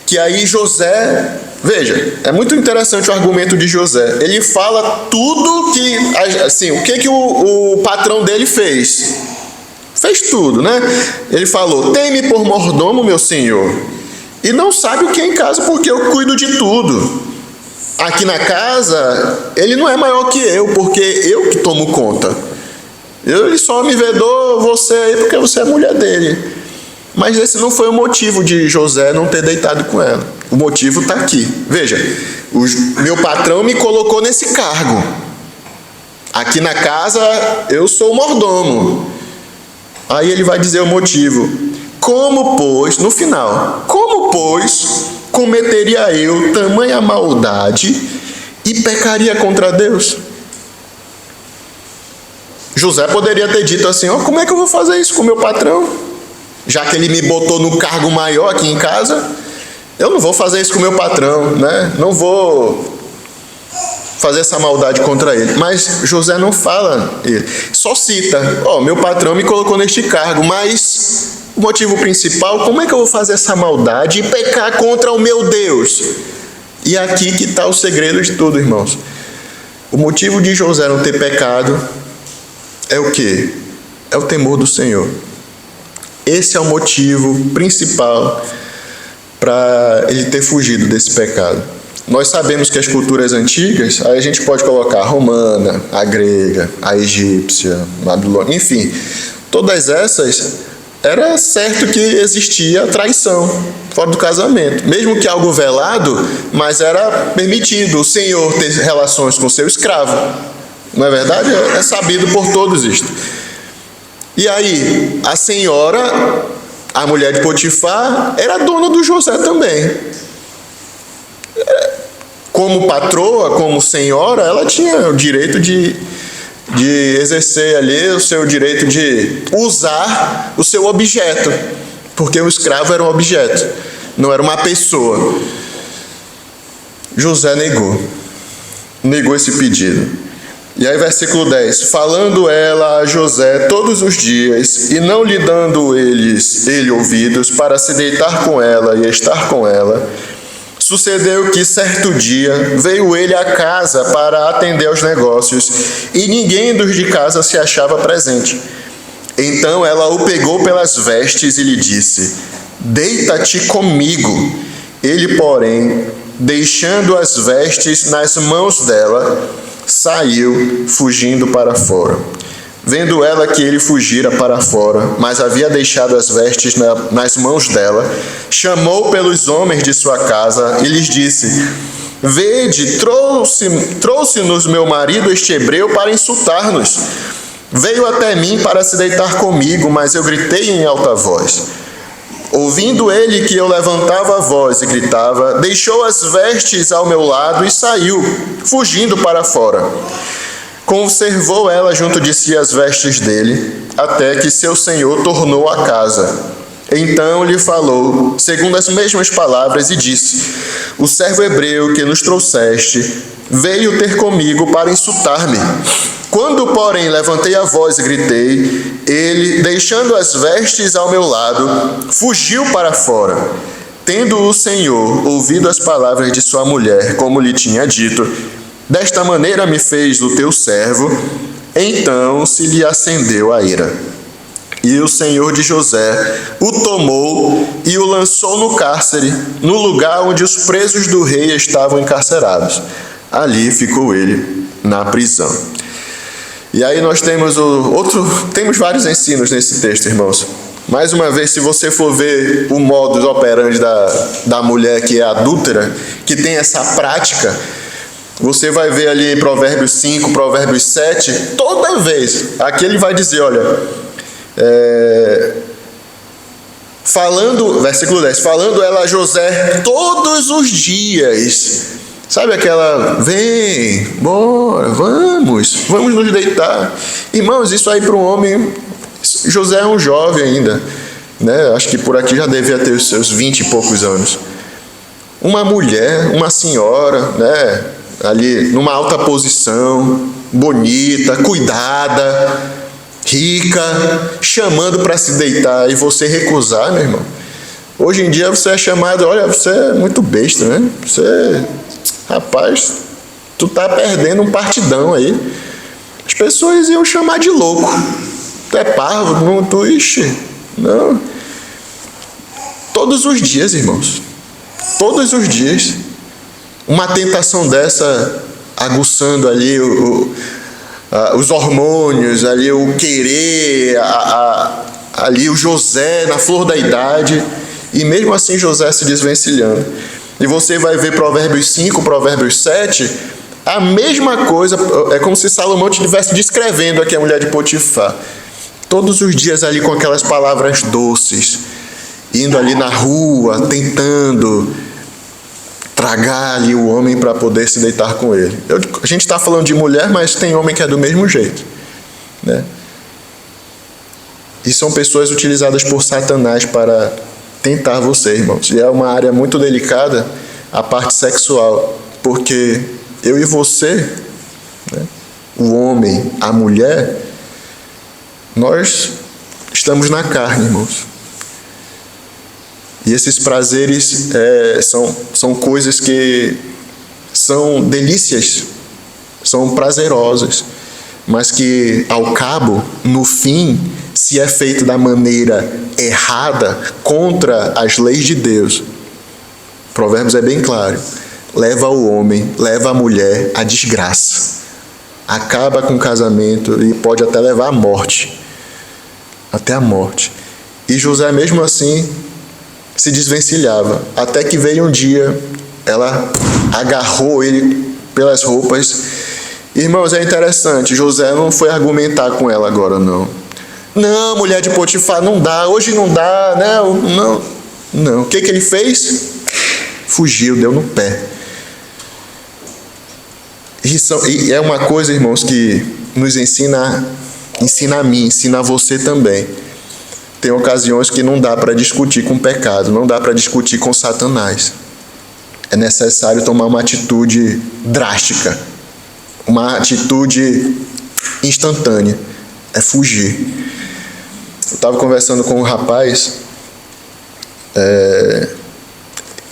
que aí José, veja, é muito interessante o argumento de José. Ele fala tudo que, assim, o que o patrão dele fez. Fez tudo, né? Ele falou: tem-me por mordomo, meu senhor, e não sabe o que é em casa, porque eu cuido de tudo. Aqui na casa, ele não é maior que eu, porque eu que tomo conta. Ele só me vedou você aí porque você é mulher dele. Mas esse não foi o motivo de José não ter deitado com ela. O motivo está aqui. Veja, o meu patrão me colocou nesse cargo. Aqui na casa eu sou o mordomo. Aí ele vai dizer o motivo. Como, pois, no final, como, pois, cometeria eu tamanha maldade e pecaria contra Deus? José poderia ter dito assim: como é que eu vou fazer isso com o meu patrão? Já que ele me botou no cargo maior aqui em casa, eu não vou fazer isso com o meu patrão, né? Não vou fazer essa maldade contra ele. Mas José não fala, ele só cita: meu patrão me colocou neste cargo, mas o motivo principal, como é que eu vou fazer essa maldade e pecar contra o meu Deus? E aqui que está o segredo de tudo, irmãos. O motivo de José não ter pecado é o quê? É o temor do Senhor. Esse é o motivo principal para ele ter fugido desse pecado. Nós sabemos que as culturas antigas, aí a gente pode colocar a romana, a grega, a egípcia, a babilônica, enfim, todas essas, era certo que existia traição fora do casamento. Mesmo que algo velado, mas era permitido o senhor ter relações com seu escravo. Não é verdade? É sabido por todos isto. E aí, a senhora, a mulher de Potifar, era dona do José também. Como patroa, como senhora, ela tinha o direito de exercer ali o seu direito de usar o seu objeto, porque o escravo era um objeto, não era uma pessoa. José negou esse pedido. E aí versículo 10, falando ela a José todos os dias, e não lhe dando ele ouvidos para se deitar com ela e estar com ela, sucedeu que certo dia veio ele à casa para atender aos negócios, e ninguém dos de casa se achava presente. Então ela o pegou pelas vestes e lhe disse, deita-te comigo. Ele, porém, deixando as vestes nas mãos dela, saiu, fugindo para fora. Vendo ela que ele fugira para fora, mas havia deixado as vestes nas mãos dela, chamou pelos homens de sua casa e lhes disse, vede, trouxe-nos meu marido este hebreu para insultar-nos. Veio até mim para se deitar comigo, mas eu gritei em alta voz. Ouvindo ele que eu levantava a voz e gritava, deixou as vestes ao meu lado e saiu, fugindo para fora. Conservou ela junto de si as vestes dele, até que seu senhor tornou à casa. Então lhe falou, segundo as mesmas palavras, e disse, o servo hebreu que nos trouxeste veio ter comigo para insultar-me. Quando, porém, levantei a voz e gritei, ele, deixando as vestes ao meu lado, fugiu para fora. Tendo o Senhor ouvido as palavras de sua mulher, como lhe tinha dito, desta maneira me fez o teu servo, então se lhe acendeu a ira. E o Senhor de José o tomou e o lançou no cárcere, no lugar onde os presos do rei estavam encarcerados. Ali ficou ele na prisão. E aí nós temos temos vários ensinos nesse texto, irmãos. Mais uma vez, se você for ver o modus operandi da mulher que é adúltera, que tem essa prática, você vai ver ali em Provérbios 5, Provérbios 7, toda vez, aqui ele vai dizer, olha, versículo 10, falando ela a José todos os dias. Sabe aquela, vem, bora, vamos nos deitar. Irmãos, isso aí para um homem, José é um jovem ainda, né? Acho que por aqui já devia ter os seus 20 e poucos anos. Uma mulher, uma senhora, né? Ali numa alta posição, bonita, cuidada, rica, chamando para se deitar e você recusar, meu irmão. Hoje em dia você é chamado, olha, você é muito besta, né? Rapaz, tu tá perdendo um partidão aí. As pessoas iam chamar de louco. Tu é parvo, não, não. Todos os dias, irmãos. Todos os dias. Uma tentação dessa, aguçando ali os hormônios, ali o querer, ali o José na flor da idade. E mesmo assim José se desvencilhando. E você vai ver Provérbios 5, Provérbios 7, a mesma coisa, é como se Salomão estivesse descrevendo aqui a mulher de Potifar. Todos os dias ali com aquelas palavras doces, indo ali na rua, tentando tragar ali o homem para poder se deitar com ele. A gente está falando de mulher, mas tem homem que é do mesmo jeito, né? E são pessoas utilizadas por Satanás para tentar você, irmãos. E é uma área muito delicada, a parte sexual, porque eu e você, né, o homem, a mulher, nós estamos na carne, irmãos. E esses prazeres são coisas que são delícias, são prazerosas, mas que ao cabo, no fim, se é feito da maneira errada, contra as leis de Deus, Provérbios é bem claro, leva o homem, leva a mulher à desgraça, acaba com o casamento e pode até levar à morte, até a morte. E José mesmo assim se desvencilhava, até que veio um dia, ela agarrou ele pelas roupas. Irmãos, é interessante, José não foi argumentar com ela agora, não. Não, mulher de Potifar, não dá, hoje não dá, não. O que ele fez? Fugiu, deu no pé. E é uma coisa, irmãos, que nos ensina a mim, ensina a você também. Tem ocasiões que não dá para discutir com o pecado, não dá para discutir com Satanás. é necessário tomar uma atitude drástica, uma atitude instantânea, é fugir. Eu estava conversando com um rapaz,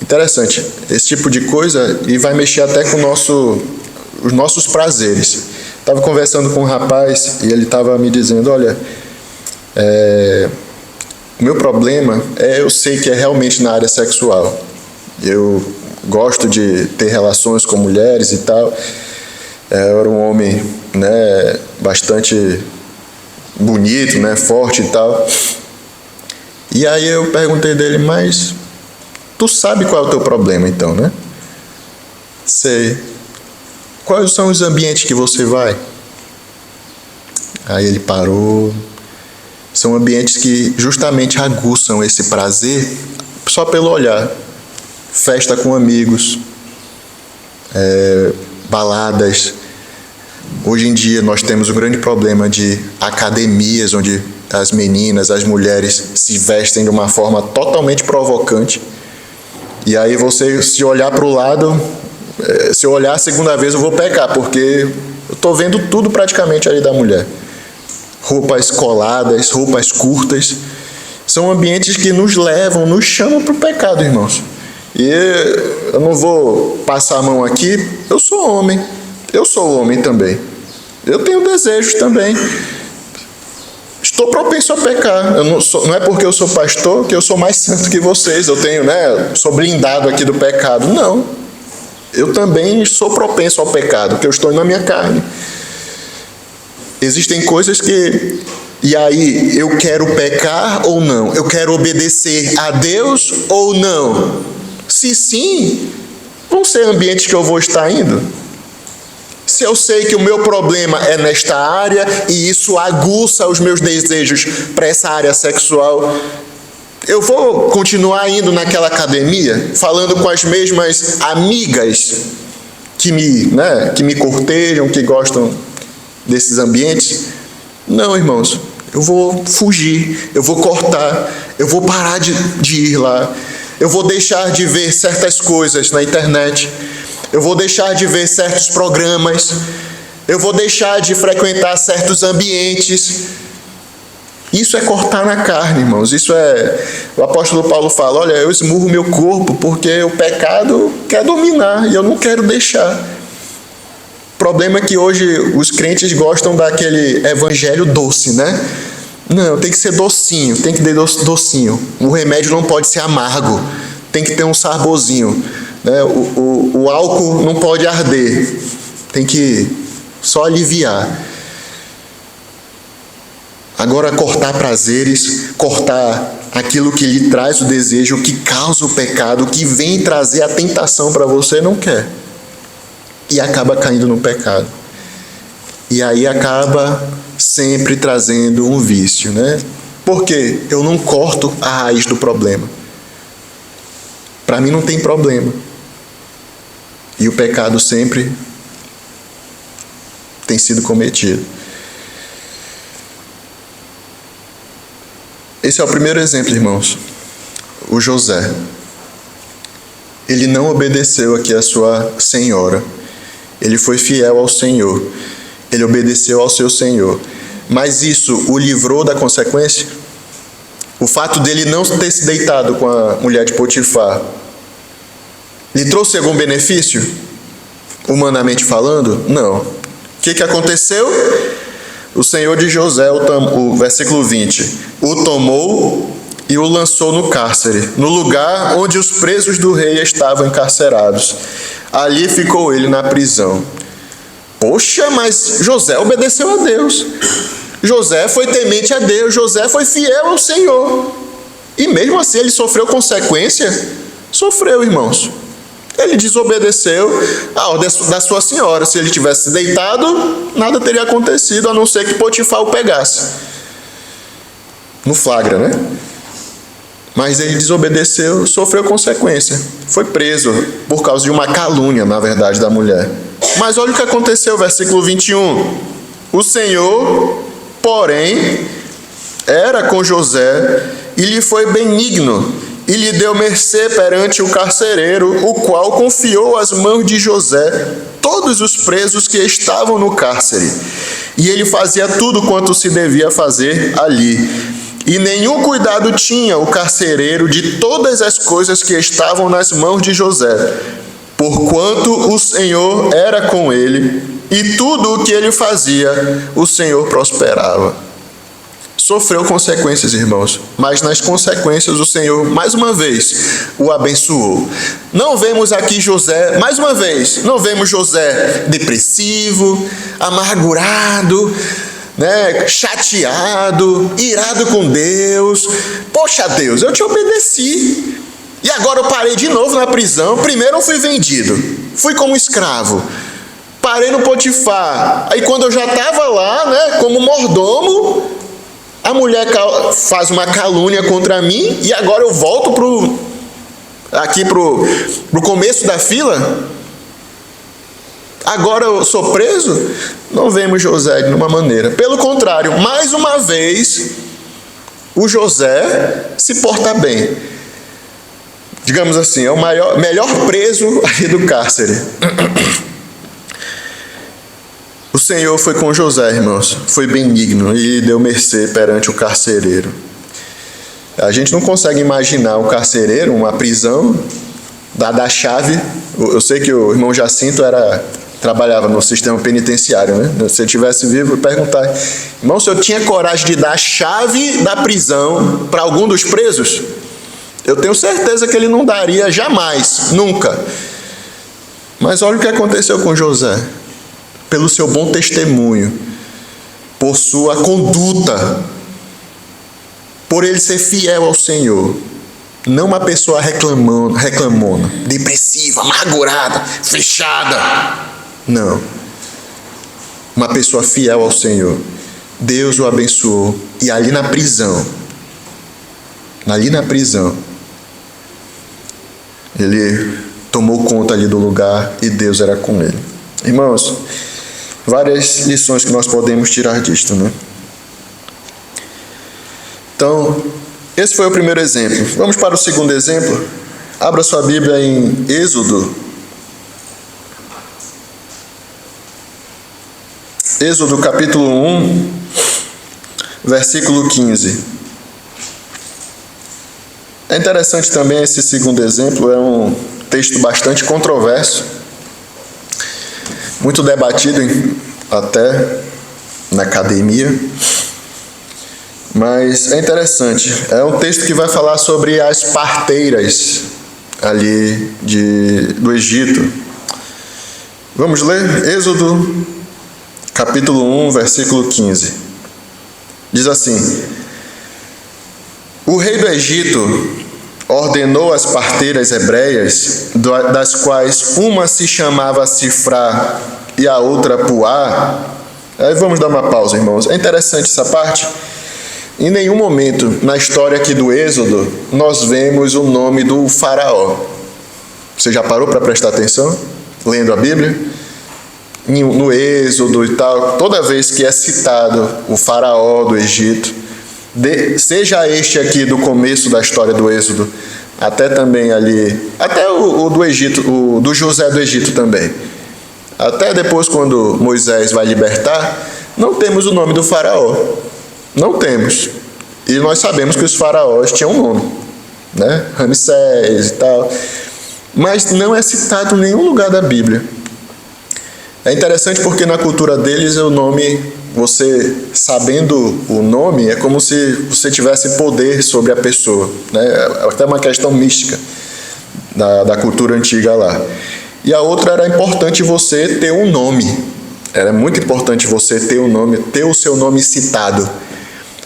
interessante, esse tipo de coisa, e vai mexer até com os nossos prazeres. Estava conversando com um rapaz e ele estava me dizendo, olha, o meu problema eu sei que é realmente na área sexual. Eu gosto de ter relações com mulheres e tal. Eu era um homem, né, bastante bonito, né, forte e tal. E aí eu perguntei dele, mas tu sabe qual é o teu problema então, né? Sei. Quais são os ambientes que você vai? Aí ele parou. São ambientes que justamente aguçam esse prazer só pelo olhar. Festa com amigos, baladas. Hoje em dia nós temos um grande problema de academias onde as meninas, as mulheres se vestem de uma forma totalmente provocante. E aí você, se olhar para o lado, se eu olhar a segunda vez eu vou pecar, porque eu estou vendo tudo praticamente ali da mulher. Roupas coladas, roupas curtas, são ambientes que nos levam, nos chamam para o pecado, irmãos. E eu não vou passar a mão aqui, eu sou homem também. Eu tenho desejos também. Estou propenso a pecar. Não é porque eu sou pastor que eu sou mais santo que vocês. Eu tenho, sou blindado aqui do pecado. Não. Eu também sou propenso ao pecado, porque eu estou na minha carne. Existem coisas que... E aí, eu quero pecar ou não? Eu quero obedecer a Deus ou não? Se sim, vão ser ambientes que eu vou estar indo. Se eu sei que o meu problema é nesta área e isso aguça os meus desejos para essa área sexual, eu vou continuar indo naquela academia, falando com as mesmas amigas que me cortejam, que gostam desses ambientes? Não, irmãos, eu vou fugir, eu vou cortar, eu vou parar de ir lá, eu vou deixar de ver certas coisas na internet, eu vou deixar de ver certos programas, eu vou deixar de frequentar certos ambientes. Isso é cortar na carne, irmãos. Isso é... O apóstolo Paulo fala, olha, eu esmurro meu corpo porque o pecado quer dominar e eu não quero deixar. O problema é que hoje os crentes gostam daquele evangelho doce, né? Não, tem que ser docinho, tem que ter docinho. O remédio não pode ser amargo, tem que ter um saborzinho. Né? O álcool não pode arder, tem que só aliviar. Agora, cortar prazeres, cortar aquilo que lhe traz o desejo, o que causa o pecado, o que vem trazer a tentação para você, não quer. E acaba caindo no pecado. E aí acaba sempre trazendo um vício, né? Por quê? Eu não corto a raiz do problema. Para mim não tem problema. E o pecado sempre tem sido cometido. Esse é o primeiro exemplo, irmãos. O José. Ele não obedeceu aqui a sua senhora. Ele foi fiel ao Senhor. Ele obedeceu ao seu Senhor. Mas isso o livrou da consequência? O fato dele não ter se deitado com a mulher de Potifar lhe trouxe algum benefício? Humanamente falando? Não. O que aconteceu? O Senhor de José, o versículo 20, o tomou e o lançou no cárcere, no lugar onde os presos do rei estavam encarcerados. Ali ficou ele na prisão. Poxa, mas José obedeceu a Deus. José foi temente a Deus. José foi fiel ao Senhor. E mesmo assim ele sofreu consequência? Sofreu, irmãos. Ele desobedeceu a ordem da sua senhora. Se ele tivesse deitado, nada teria acontecido, a não ser que Potifar o pegasse. No flagra, né? Mas ele desobedeceu, sofreu consequência. Foi preso por causa de uma calúnia, na verdade, da mulher. Mas olha o que aconteceu, versículo 21. O Senhor, porém, era com José e lhe foi benigno, e lhe deu mercê perante o carcereiro, o qual confiou às mãos de José todos os presos que estavam no cárcere. E ele fazia tudo quanto se devia fazer ali. E nenhum cuidado tinha o carcereiro de todas as coisas que estavam nas mãos de José, porquanto o Senhor era com ele, e tudo o que ele fazia, o Senhor prosperava. Sofreu consequências, irmãos, mas nas consequências o Senhor, mais uma vez, o abençoou. Não vemos aqui José, mais uma vez, não vemos José depressivo, amargurado, chateado, irado com Deus. Poxa Deus, eu te obedeci, e agora eu parei de novo na prisão. Primeiro eu fui vendido, fui como escravo, parei no Potifar. Aí quando eu já estava lá, como mordomo, a mulher faz uma calúnia contra mim, e agora eu volto pro começo da fila. Agora eu sou preso? Não vemos José de uma maneira. Pelo contrário, mais uma vez, o José se porta bem. Digamos assim, é o melhor preso aí do cárcere. O Senhor foi com José, irmãos, foi benigno e deu mercê perante o carcereiro. A gente não consegue imaginar um carcereiro, uma prisão, dada a chave. Eu sei que o irmão Jacinto trabalhava no sistema penitenciário, né? Se ele estivesse vivo, eu ia perguntar: irmão, o senhor tinha coragem de dar a chave da prisão para algum dos presos? Eu tenho certeza que ele não daria jamais, nunca. Mas olha o que aconteceu com José. Pelo seu bom testemunho, por sua conduta, por ele ser fiel ao Senhor. Não uma pessoa reclamona, depressiva, amargurada, fechada. Não. Uma pessoa fiel ao Senhor. Deus o abençoou. E ali na prisão, ele tomou conta ali do lugar e Deus era com ele. Irmãos, várias lições que nós podemos tirar disto, né? Então, esse foi o primeiro exemplo. Vamos para o segundo exemplo. Abra sua Bíblia em Êxodo. Êxodo capítulo 1, versículo 15. É interessante também esse segundo exemplo, é um texto bastante controverso, muito debatido até na academia, mas é interessante. É um texto que vai falar sobre as parteiras ali do Egito. Vamos ler? Êxodo capítulo 1, versículo 15. Diz assim: o rei do Egito ordenou as parteiras hebreias, das quais uma se chamava Sifrá e a outra Puá. Aí vamos dar uma pausa, irmãos. É interessante essa parte. Em nenhum momento na história aqui do Êxodo nós vemos o nome do faraó. Você já parou para prestar atenção? Lendo a Bíblia? No Êxodo e tal, toda vez que é citado o faraó do Egito, seja este aqui do começo da história do Êxodo, até também ali, até o do Egito, o do José do Egito também, até depois quando Moisés vai libertar, não temos o nome do faraó, não temos. E nós sabemos que os faraós tinham um nome, né? Ramsés e tal, mas não é citado em nenhum lugar da Bíblia. É interessante porque na cultura deles o nome, você sabendo o nome, é como se você tivesse poder sobre a pessoa, né? É até uma questão mística da cultura antiga lá. E a outra era importante você ter um nome. Era muito importante você ter um nome, ter o seu nome citado.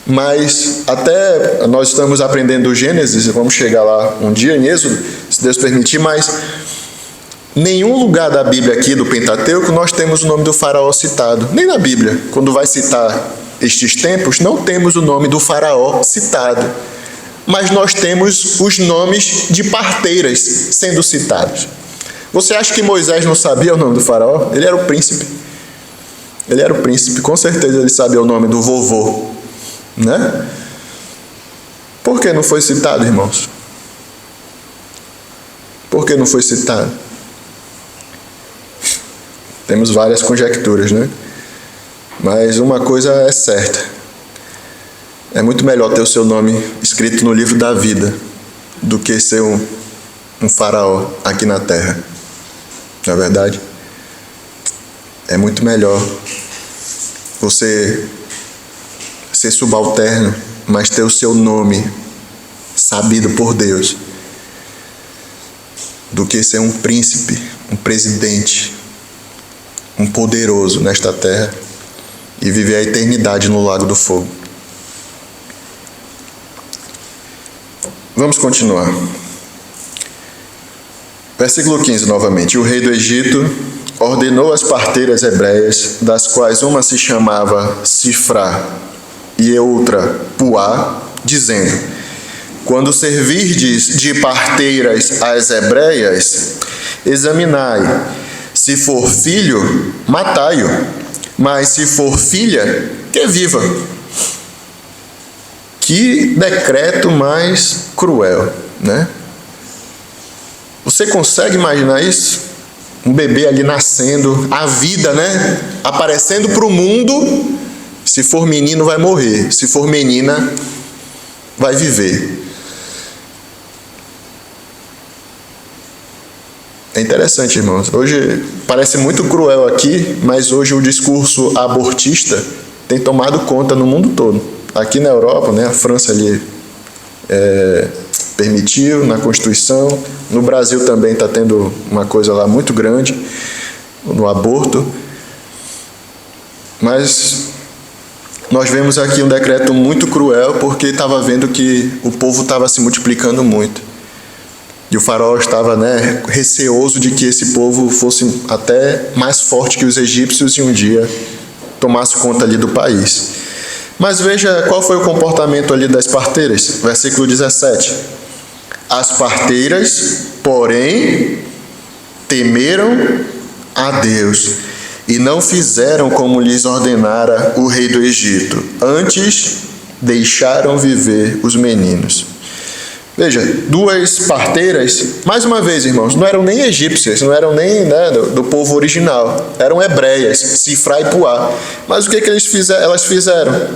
Mas até nós estamos aprendendo Gênesis, vamos chegar lá um dia em Êxodo, se Deus permitir, mas nenhum lugar da Bíblia aqui do Pentateuco nós temos o nome do faraó citado. Nem na Bíblia, quando vai citar estes tempos, não temos o nome do faraó citado. Mas nós temos os nomes de parteiras sendo citados. Você acha que Moisés não sabia o nome do faraó? Ele era o príncipe. Ele era o príncipe, com certeza ele sabia o nome do vovô, né? Por que não foi citado, irmãos? Por que não foi citado? Temos várias conjecturas, né? Mas uma coisa é certa. É muito melhor ter o seu nome escrito no livro da vida do que ser um faraó aqui na terra. Não é verdade? É muito melhor você ser subalterno, mas ter o seu nome sabido por Deus, do que ser um príncipe, um presidente, um poderoso nesta terra e viver a eternidade no lago do fogo. Vamos continuar. Versículo 15 novamente. O rei do Egito ordenou às parteiras hebreias, das quais uma se chamava Sifrá e outra Puá, dizendo: quando servirdes de parteiras às hebreias, examinai, se for filho, matai-o, mas se for filha, que viva. Que decreto mais cruel, né? Você consegue imaginar isso? Um bebê ali nascendo, a vida, né? Aparecendo para o mundo. Se for menino, vai morrer. Se for menina, vai viver. É interessante, irmãos. Hoje parece muito cruel aqui, mas hoje o discurso abortista tem tomado conta no mundo todo. Aqui na Europa, né, a França ali permitiu na Constituição. No Brasil também está tendo uma coisa lá muito grande no aborto. Mas nós vemos aqui um decreto muito cruel porque estava vendo que o povo estava se multiplicando muito. E o faraó estava, né, receoso de que esse povo fosse até mais forte que os egípcios e um dia tomasse conta ali do país. Mas veja qual foi o comportamento ali das parteiras. Versículo 17. As parteiras, porém, temeram a Deus e não fizeram como lhes ordenara o rei do Egito. Antes, deixaram viver os meninos. Veja, duas parteiras, mais uma vez, irmãos, não eram nem egípcias, não eram nem, né, do povo original, eram hebreias, Sifrá e Puá. Mas o que elas fizeram?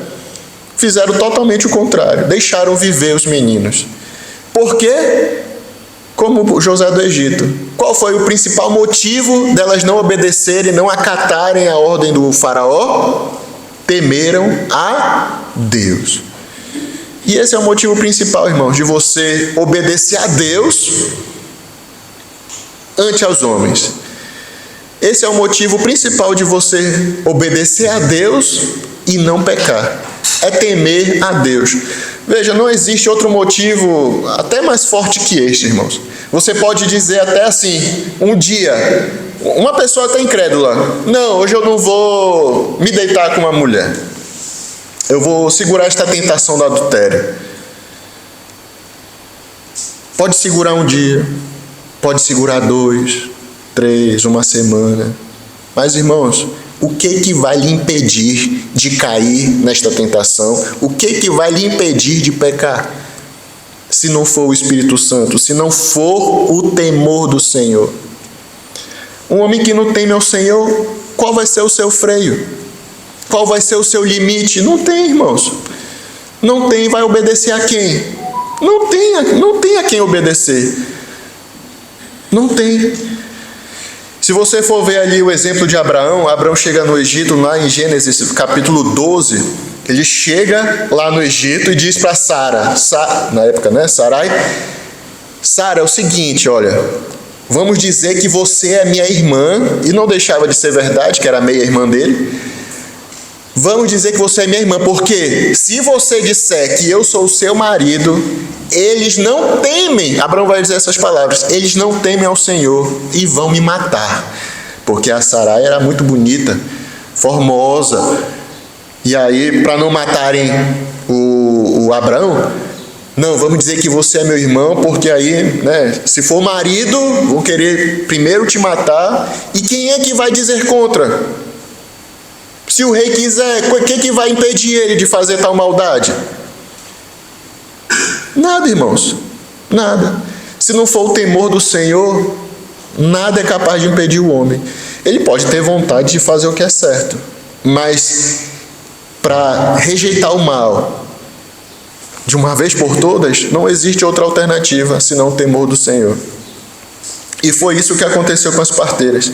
Fizeram totalmente o contrário, deixaram viver os meninos. Por quê? Como José do Egito. Qual foi o principal motivo delas não obedecerem, não acatarem a ordem do faraó? Temeram a Deus. E esse é o motivo principal, irmãos, de você obedecer a Deus ante aos homens. Esse é o motivo principal de você obedecer a Deus e não pecar. É temer a Deus. Veja, não existe outro motivo até mais forte que este, irmãos. Você pode dizer até assim, um dia, uma pessoa até incrédula: não, hoje eu não vou me deitar com uma mulher. Eu vou segurar esta tentação do adultério. Pode segurar um dia, pode segurar 2, 3, uma semana. Mas, irmãos, o que vai lhe impedir de cair nesta tentação? O que vai lhe impedir de pecar? Se não for o Espírito Santo, se não for o temor do Senhor. Um homem que não teme ao Senhor, qual vai ser o seu freio? Qual vai ser o seu limite? Não tem, irmãos. Não tem, vai obedecer a quem? Não tem a quem obedecer. Não tem. Se você for ver ali o exemplo de Abraão, Abraão chega no Egito, lá em Gênesis capítulo 12, ele chega lá no Egito e diz para Sara, na época, né, Sarai: Sara, é o seguinte, olha, vamos dizer que você é minha irmã, e não deixava de ser verdade, que era meia irmã dele. Vamos dizer que você é minha irmã, porque se você disser que eu sou o seu marido, eles não temem, Abraão vai dizer essas palavras, eles não temem ao Senhor e vão me matar. Porque a Sarai era muito bonita, formosa. E aí, para não matarem o Abraão, não, vamos dizer que você é meu irmão, porque aí, né, se for marido, vão querer primeiro te matar. E quem é que vai dizer contra? Se o rei quiser, o que vai impedir ele de fazer tal maldade? Nada, irmãos. Nada. Se não for o temor do Senhor, nada é capaz de impedir o homem. Ele pode ter vontade de fazer o que é certo, mas para rejeitar o mal de uma vez por todas, não existe outra alternativa senão o temor do Senhor. E foi isso que aconteceu com as parteiras.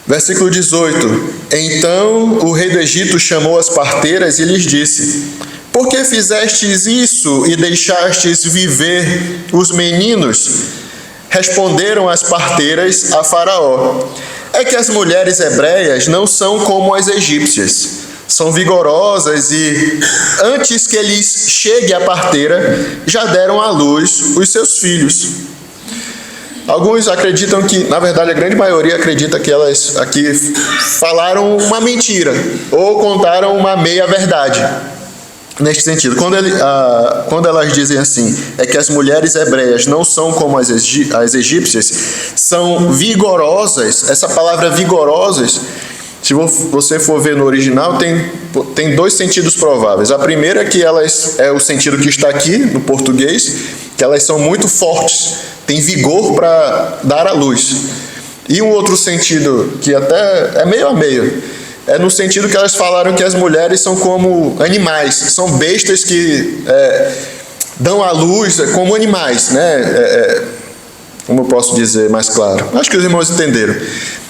Versículo 18. Então o rei do Egito chamou as parteiras e lhes disse: por que fizestes isso e deixastes viver os meninos? Responderam as parteiras a Faraó: é que as mulheres hebreias não são como as egípcias. São vigorosas e, antes que lhes chegue a parteira, já deram à luz os seus filhos. Alguns acreditam que, na verdade, a grande maioria acredita que elas aqui falaram uma mentira ou contaram uma meia-verdade. Neste sentido, quando elas dizem assim, é que as mulheres hebreias não são como as egípcias, são vigorosas. Essa palavra vigorosas, se você for ver no original, tem dois sentidos prováveis. A primeira é que elas, é o sentido que está aqui no português, que elas são muito fortes, têm vigor para dar à luz. E um outro sentido, que até é meio a meio, é no sentido que elas falaram que as mulheres são como animais, são bestas que dão à luz como animais, né? Como eu posso dizer mais claro? Acho que os irmãos entenderam.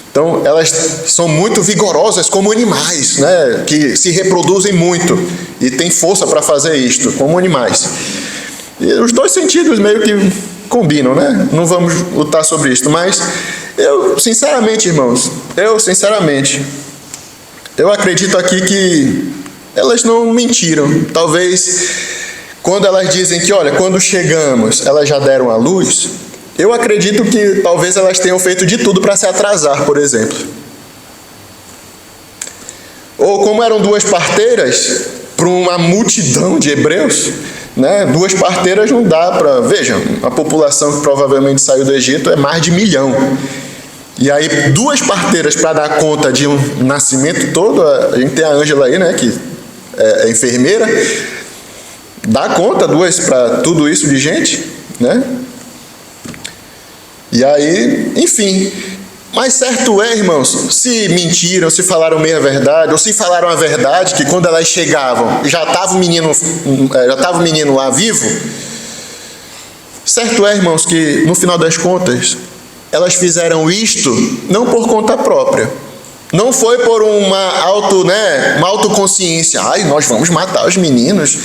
Então, elas são muito vigorosas como animais, né? Que se reproduzem muito e têm força para fazer isto, como animais. E os dois sentidos meio que combinam, né? Não vamos lutar sobre isto, mas eu, sinceramente, irmãos, eu acredito aqui que elas não mentiram. Talvez, quando elas dizem que, olha, quando chegamos, elas já deram à luz, eu acredito que talvez elas tenham feito de tudo para se atrasar, por exemplo. Ou como eram duas parteiras para uma multidão de hebreus, né? Duas parteiras não dá para... Vejam, a população que provavelmente saiu do Egito é mais de 1 milhão. E aí, duas parteiras para dar conta de um nascimento todo, a gente tem a Ângela aí, né, que é enfermeira, dá conta duas para tudo isso de gente, né? E aí, enfim, mas certo é, irmãos, se mentiram, se falaram meia verdade, ou se falaram a verdade, que quando elas chegavam, já estava o menino lá vivo, certo é, irmãos, que no final das contas, elas fizeram isto não por conta própria. Não foi por uma autoconsciência. Ai, nós vamos matar os meninos.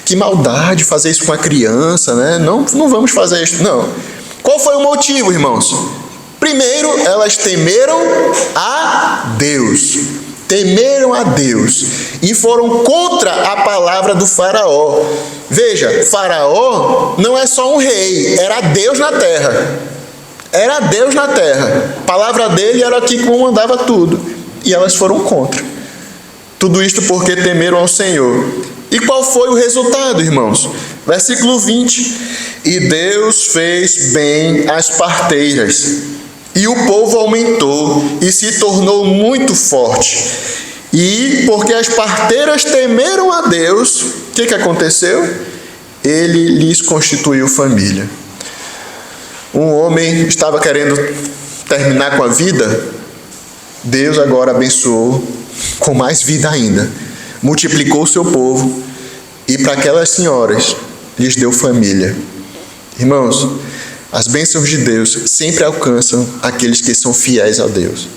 Que maldade fazer isso com a criança, né? Não vamos fazer isso. Não. Qual foi o motivo, irmãos? Primeiro, elas temeram a Deus. Temeram a Deus. E foram contra a palavra do Faraó. Veja, Faraó não é só um rei. Era Deus na terra. Era Deus na terra. A palavra dele era que comandava tudo. E elas foram contra. Tudo isto porque temeram ao Senhor. E qual foi o resultado, irmãos? Versículo 20. E Deus fez bem às parteiras. E o povo aumentou e se tornou muito forte. E porque as parteiras temeram a Deus, o que aconteceu? Ele lhes constituiu família. Um homem estava querendo terminar com a vida, Deus agora abençoou com mais vida ainda. Multiplicou o seu povo e para aquelas senhoras lhes deu família. Irmãos, as bênçãos de Deus sempre alcançam aqueles que são fiéis a Deus.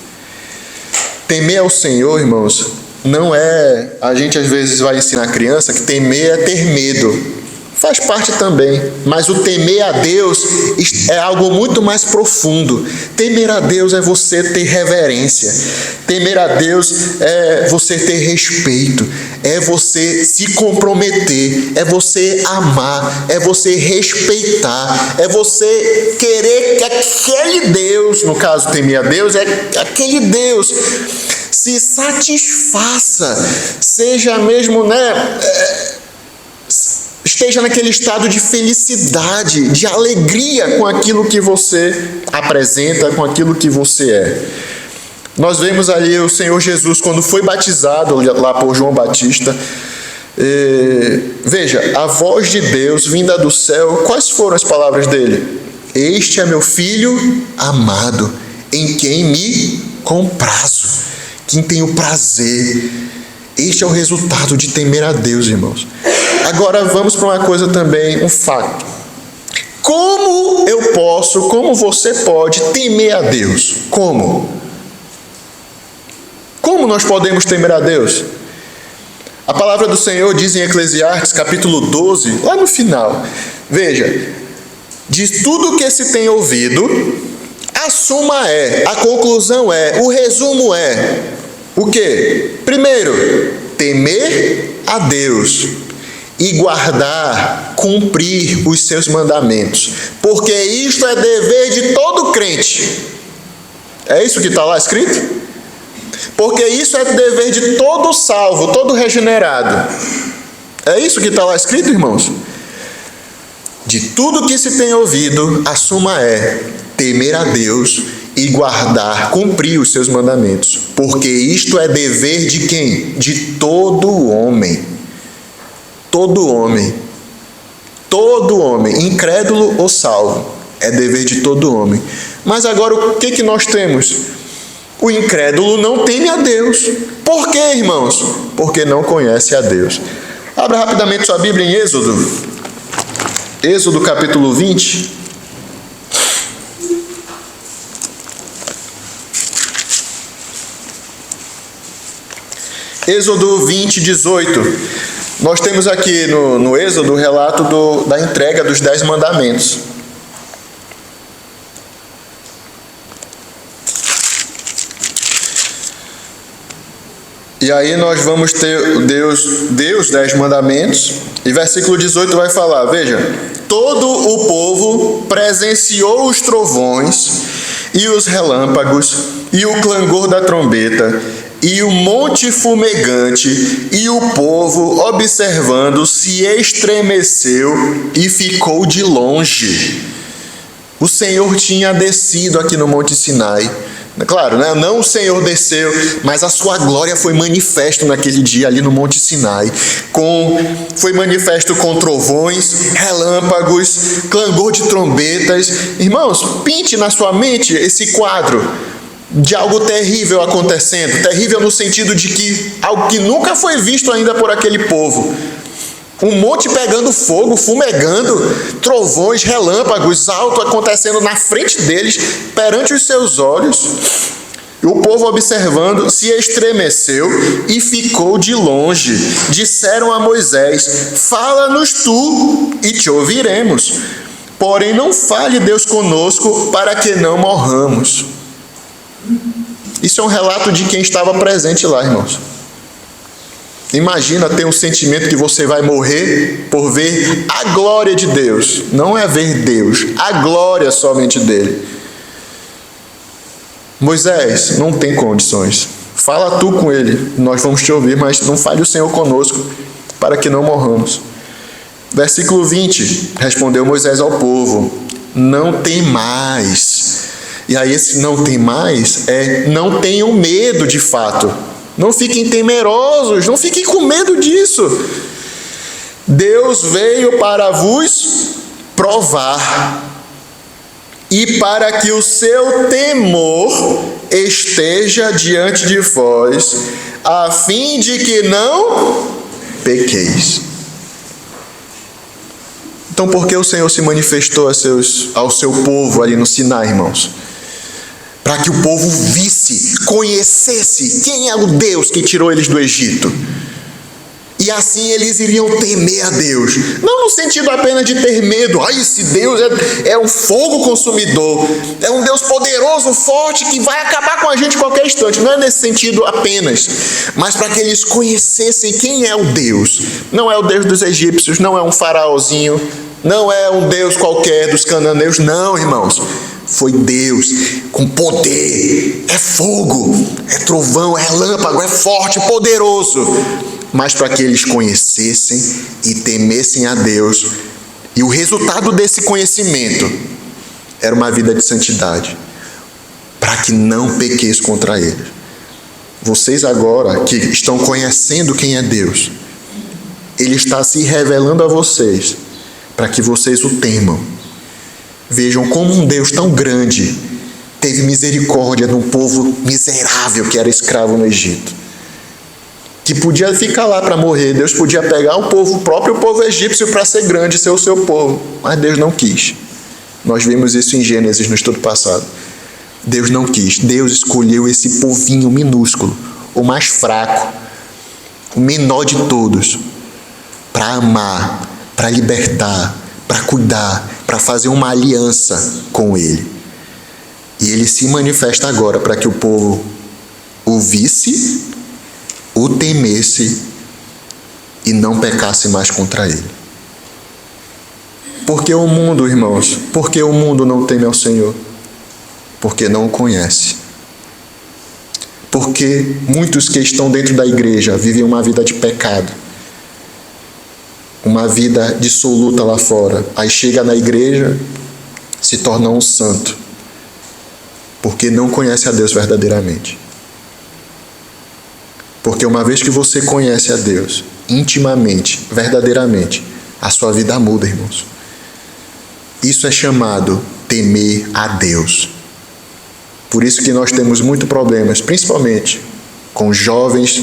Temer ao Senhor, irmãos, não é... A gente às vezes vai ensinar a criança que temer é ter medo. Faz parte também, mas o temer a Deus é algo muito mais profundo. Temer a Deus é você ter reverência. Temer a Deus é você ter respeito. É você se comprometer. É você amar. É você respeitar. É você querer que aquele Deus, no caso temer a Deus, é aquele Deus se satisfaça. Seja mesmo, esteja naquele estado de felicidade, de alegria com aquilo que você apresenta, com aquilo que você é. Nós vemos ali o Senhor Jesus quando foi batizado lá por João Batista. Veja, a voz de Deus vinda do céu, quais foram as palavras dele? Este é meu filho amado, em quem me comprazo, quem tenho prazer. Este é o resultado de temer a Deus, irmãos. Agora vamos para uma coisa também, um fato. Como você pode temer a Deus? Como nós podemos temer a Deus? A palavra do Senhor diz em Eclesiastes, capítulo 12, lá no final. Veja, de tudo que se tem ouvido, a suma a conclusão o resumo o quê? Primeiro, temer a Deus e guardar, cumprir os seus mandamentos, porque isto é dever de todo crente. É isso que está lá escrito? Porque isso é dever de todo salvo, todo regenerado. É isso que está lá escrito, irmãos? De tudo que se tem ouvido, a suma temer a Deus e guardar, cumprir os seus mandamentos. Porque isto é dever de quem? De todo homem. Todo homem. Todo homem, incrédulo ou salvo. É dever de todo homem. Mas agora o que nós temos? O incrédulo não teme a Deus. Por quê, irmãos? Porque não conhece a Deus. Abra rapidamente sua Bíblia em Êxodo. Êxodo capítulo 20. Êxodo 20, 18. Nós temos aqui no Êxodo o relato da entrega dos 10 mandamentos. E aí nós vamos ter Deus 10 mandamentos, e versículo 18 vai falar, veja, todo o povo presenciou os trovões e os relâmpagos e o clangor da trombeta e o monte fumegante, e o povo, observando, se estremeceu e ficou de longe. O Senhor tinha descido aqui no Monte Sinai. Claro, né? Não o Senhor desceu, mas a sua glória foi manifesto naquele dia ali no Monte Sinai. Foi manifesto com trovões, relâmpagos, clangor de trombetas. Irmãos, pinte na sua mente esse quadro de algo terrível acontecendo. Terrível no sentido de que algo que nunca foi visto ainda por aquele povo. Um monte pegando fogo, fumegando, trovões, relâmpagos, alto acontecendo na frente deles, perante os seus olhos. E o povo observando, se estremeceu e ficou de longe. Disseram a Moisés, fala-nos tu e te ouviremos. Porém não fale Deus conosco para que não morramos. Isso é um relato de quem estava presente lá, irmãos. Imagina ter um sentimento que você vai morrer por ver a glória de Deus. Não é ver Deus, a glória somente dele. Moisés, não tem condições. Fala tu com ele, nós vamos te ouvir, mas não fale o Senhor conosco, para que não morramos. Versículo 20, respondeu Moisés ao povo, não tem mais. E aí esse não tem mais não tenham medo de fato. Não fiquem temerosos, não fiquem com medo disso. Deus veio para vos provar e para que o seu temor esteja diante de vós, a fim de que não pequeis. Então, por que o Senhor se manifestou ao seu povo ali no Sinai, irmãos? Para que o povo visse, conhecesse quem é o Deus que tirou eles do Egito. E assim eles iriam temer a Deus. Não no sentido apenas de ter medo. Esse Deus é um fogo consumidor. É um Deus poderoso, forte, que vai acabar com a gente em qualquer instante. Não é nesse sentido apenas. Mas para que eles conhecessem quem é o Deus. Não é o Deus dos egípcios, não é um faraózinho, não é um Deus qualquer dos cananeus. Não, irmãos. Foi Deus com poder, é fogo, é trovão, é relâmpago, é forte, poderoso. Mas para que eles conhecessem e temessem a Deus. E o resultado desse conhecimento era uma vida de santidade, para que não pequeis contra ele. Vocês agora que estão conhecendo quem é Deus, ele está se revelando a vocês, para que vocês o temam. Vejam como um Deus tão grande teve misericórdia de um povo miserável que era escravo no Egito, que podia ficar lá para morrer. Deus podia pegar o próprio povo egípcio para ser grande e ser o seu povo, mas Deus não quis. Nós vimos isso em Gênesis no estudo passado. Deus não quis. Deus escolheu esse povinho minúsculo, o mais fraco, o menor de todos, para amar, para libertar, para cuidar, para fazer uma aliança com Ele. E Ele se manifesta agora para que o povo o visse, o temesse e não pecasse mais contra Ele. Porque o mundo, irmãos, porque o mundo não teme ao Senhor? Porque não o conhece. Porque muitos que estão dentro da igreja vivem uma vida de pecado, uma vida dissoluta lá fora. Aí chega na igreja, se torna um santo, porque não conhece a Deus verdadeiramente. Porque uma vez que você conhece a Deus intimamente, verdadeiramente, a sua vida muda, irmãos. Isso é chamado temer a Deus. Por isso que nós temos muitos problemas, principalmente com jovens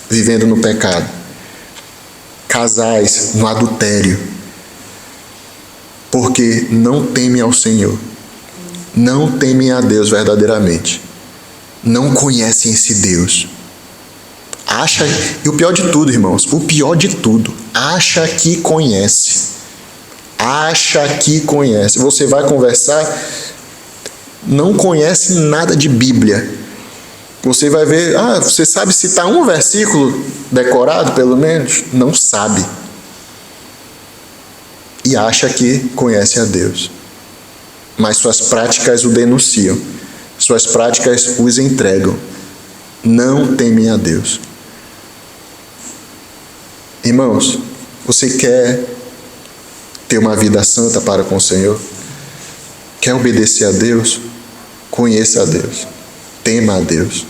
vivendo no pecado, casais no adultério, porque não temem ao Senhor, não temem a Deus verdadeiramente, não conhecem esse Deus. E o pior de tudo, irmãos, o pior de tudo, acha que conhece. Acha que conhece. Você vai conversar, não conhece nada de Bíblia. Você vai ver, você sabe citar um versículo decorado, pelo menos? Não sabe. E acha que conhece a Deus. Mas suas práticas o denunciam. Suas práticas os entregam. Não temem a Deus. Irmãos, você quer ter uma vida santa para com o Senhor? Quer obedecer a Deus? Conheça a Deus. Tema a Deus.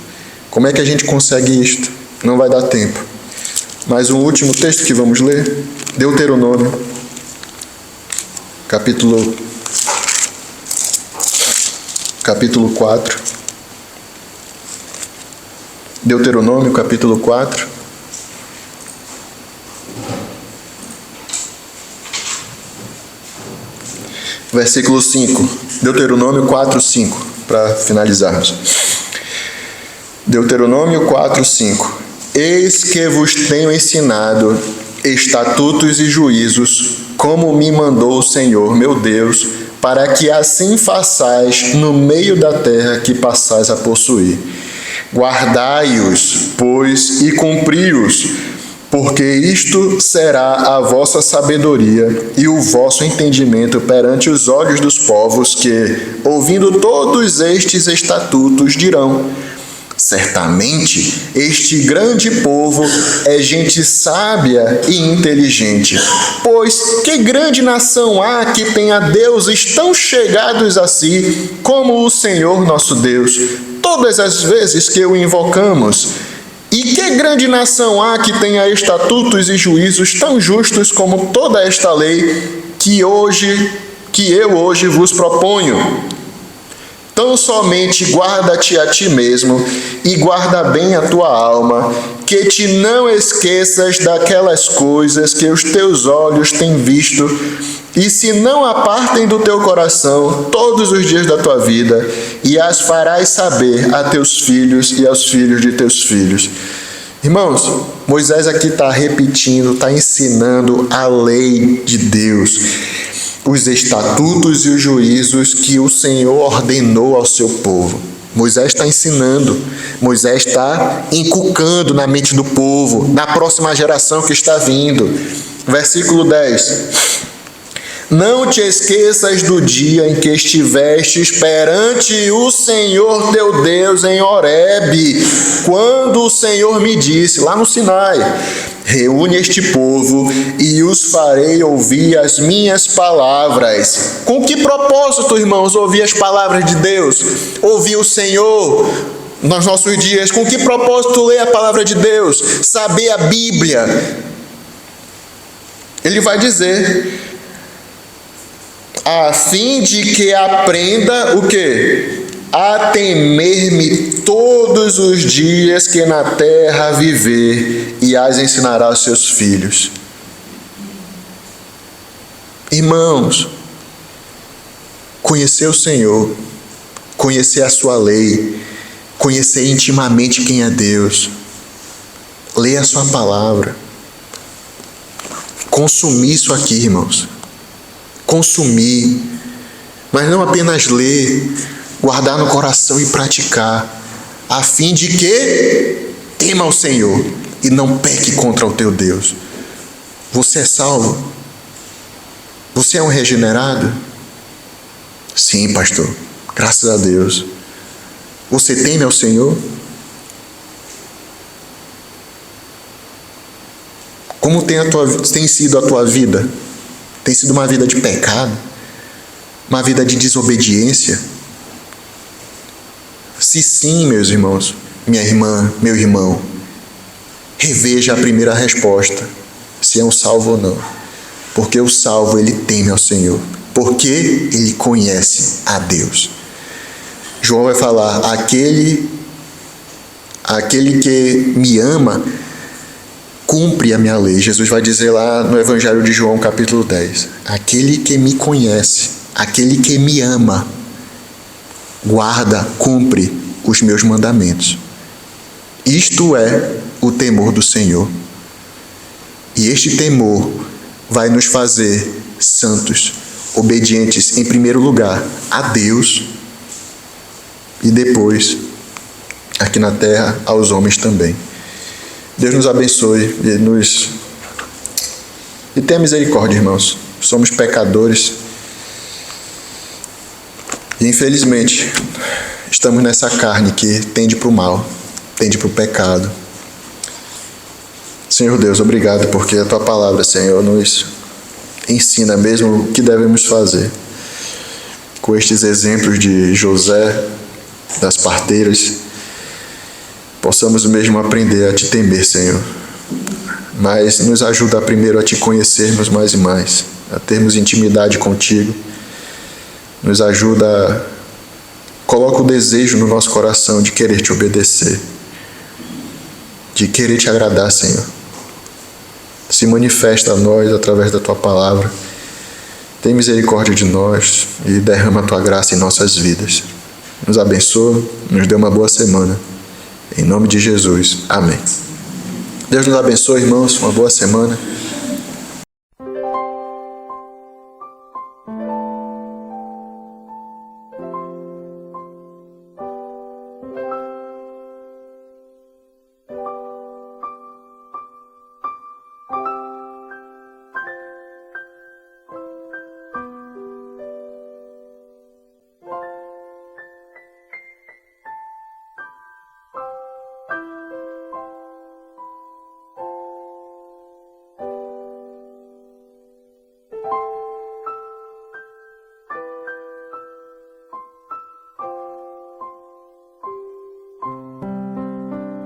Como é que a gente consegue isto? Não vai dar tempo. Mas um último texto que vamos ler, Deuteronômio, capítulo 4. Deuteronômio, capítulo 4. Versículo 5. Deuteronômio 4, 5. Para finalizarmos. Deuteronômio 4, 5. Eis que vos tenho ensinado estatutos e juízos, como me mandou o Senhor, meu Deus, para que assim façais no meio da terra que passais a possuir. Guardai-os, pois, e cumpri-os, porque isto será a vossa sabedoria e o vosso entendimento perante os olhos dos povos que, ouvindo todos estes estatutos, dirão: certamente este grande povo é gente sábia e inteligente. Pois que grande nação há que tenha deuses tão chegados a si como o Senhor nosso Deus, todas as vezes que o invocamos? E que grande nação há que tenha estatutos e juízos tão justos como toda esta lei que eu hoje vos proponho? Tão somente guarda-te a ti mesmo e guarda bem a tua alma, que te não esqueças daquelas coisas que os teus olhos têm visto, e se não apartem do teu coração todos os dias da tua vida, e as farás saber a teus filhos e aos filhos de teus filhos. Irmãos, Moisés aqui está repetindo, está ensinando a lei de Deus, os estatutos e os juízos que o Senhor ordenou ao seu povo. Moisés está ensinando, Moisés está inculcando na mente do povo, na próxima geração que está vindo. Versículo 10. Não te esqueças do dia em que estivestes perante o Senhor teu Deus em Horebe, quando o Senhor me disse, lá no Sinai: reúne este povo e os farei ouvir as minhas palavras. Com que propósito, irmãos, ouvir as palavras de Deus? Ouvir o Senhor nos nossos dias. Com que propósito ler a palavra de Deus? Saber a Bíblia. Ele vai dizer: a fim de que aprenda o quê? A temer-me todos os dias que na terra viver, e as ensinará aos seus filhos. Irmãos, conhecer o Senhor, conhecer a sua lei, conhecer intimamente quem é Deus, ler a sua palavra, consumir isso aqui, irmãos, consumir, mas não apenas ler, guardar no coração e praticar, a fim de que tema o Senhor e não peque contra o teu Deus. Você é salvo? Você é um regenerado? Sim, pastor, graças a Deus. Você teme ao Senhor? Como tem sido a tua vida? Tem sido uma vida de pecado? Uma vida de desobediência? Se sim, meus irmãos, minha irmã, meu irmão, reveja a primeira resposta, se é um salvo ou não. Porque o salvo, ele teme ao Senhor, porque ele conhece a Deus. João vai falar, aquele que me ama, cumpre a minha lei. Jesus vai dizer lá no Evangelho de João, capítulo 10, aquele que me conhece, aquele que me ama, guarda, cumpre os meus mandamentos. Isto é o temor do Senhor. E este temor vai nos fazer santos, obedientes em primeiro lugar a Deus e depois, aqui na terra, aos homens também. Deus nos abençoe e tenha misericórdia, irmãos. Somos pecadores e infelizmente estamos nessa carne que tende para o mal, tende para o pecado. Senhor Deus, obrigado porque a Tua palavra, Senhor, nos ensina mesmo o que devemos fazer. Com estes exemplos de José, das parteiras, possamos mesmo aprender a Te temer, Senhor. Mas nos ajuda primeiro a Te conhecermos mais e mais, a termos intimidade contigo. Nos ajuda, coloca o desejo no nosso coração de querer Te obedecer, de querer Te agradar, Senhor. Se manifesta a nós através da Tua palavra. Tem misericórdia de nós e derrama a Tua graça em nossas vidas. Nos abençoa, nos dê uma boa semana. Em nome de Jesus. Amém. Deus nos abençoe, irmãos. Uma boa semana.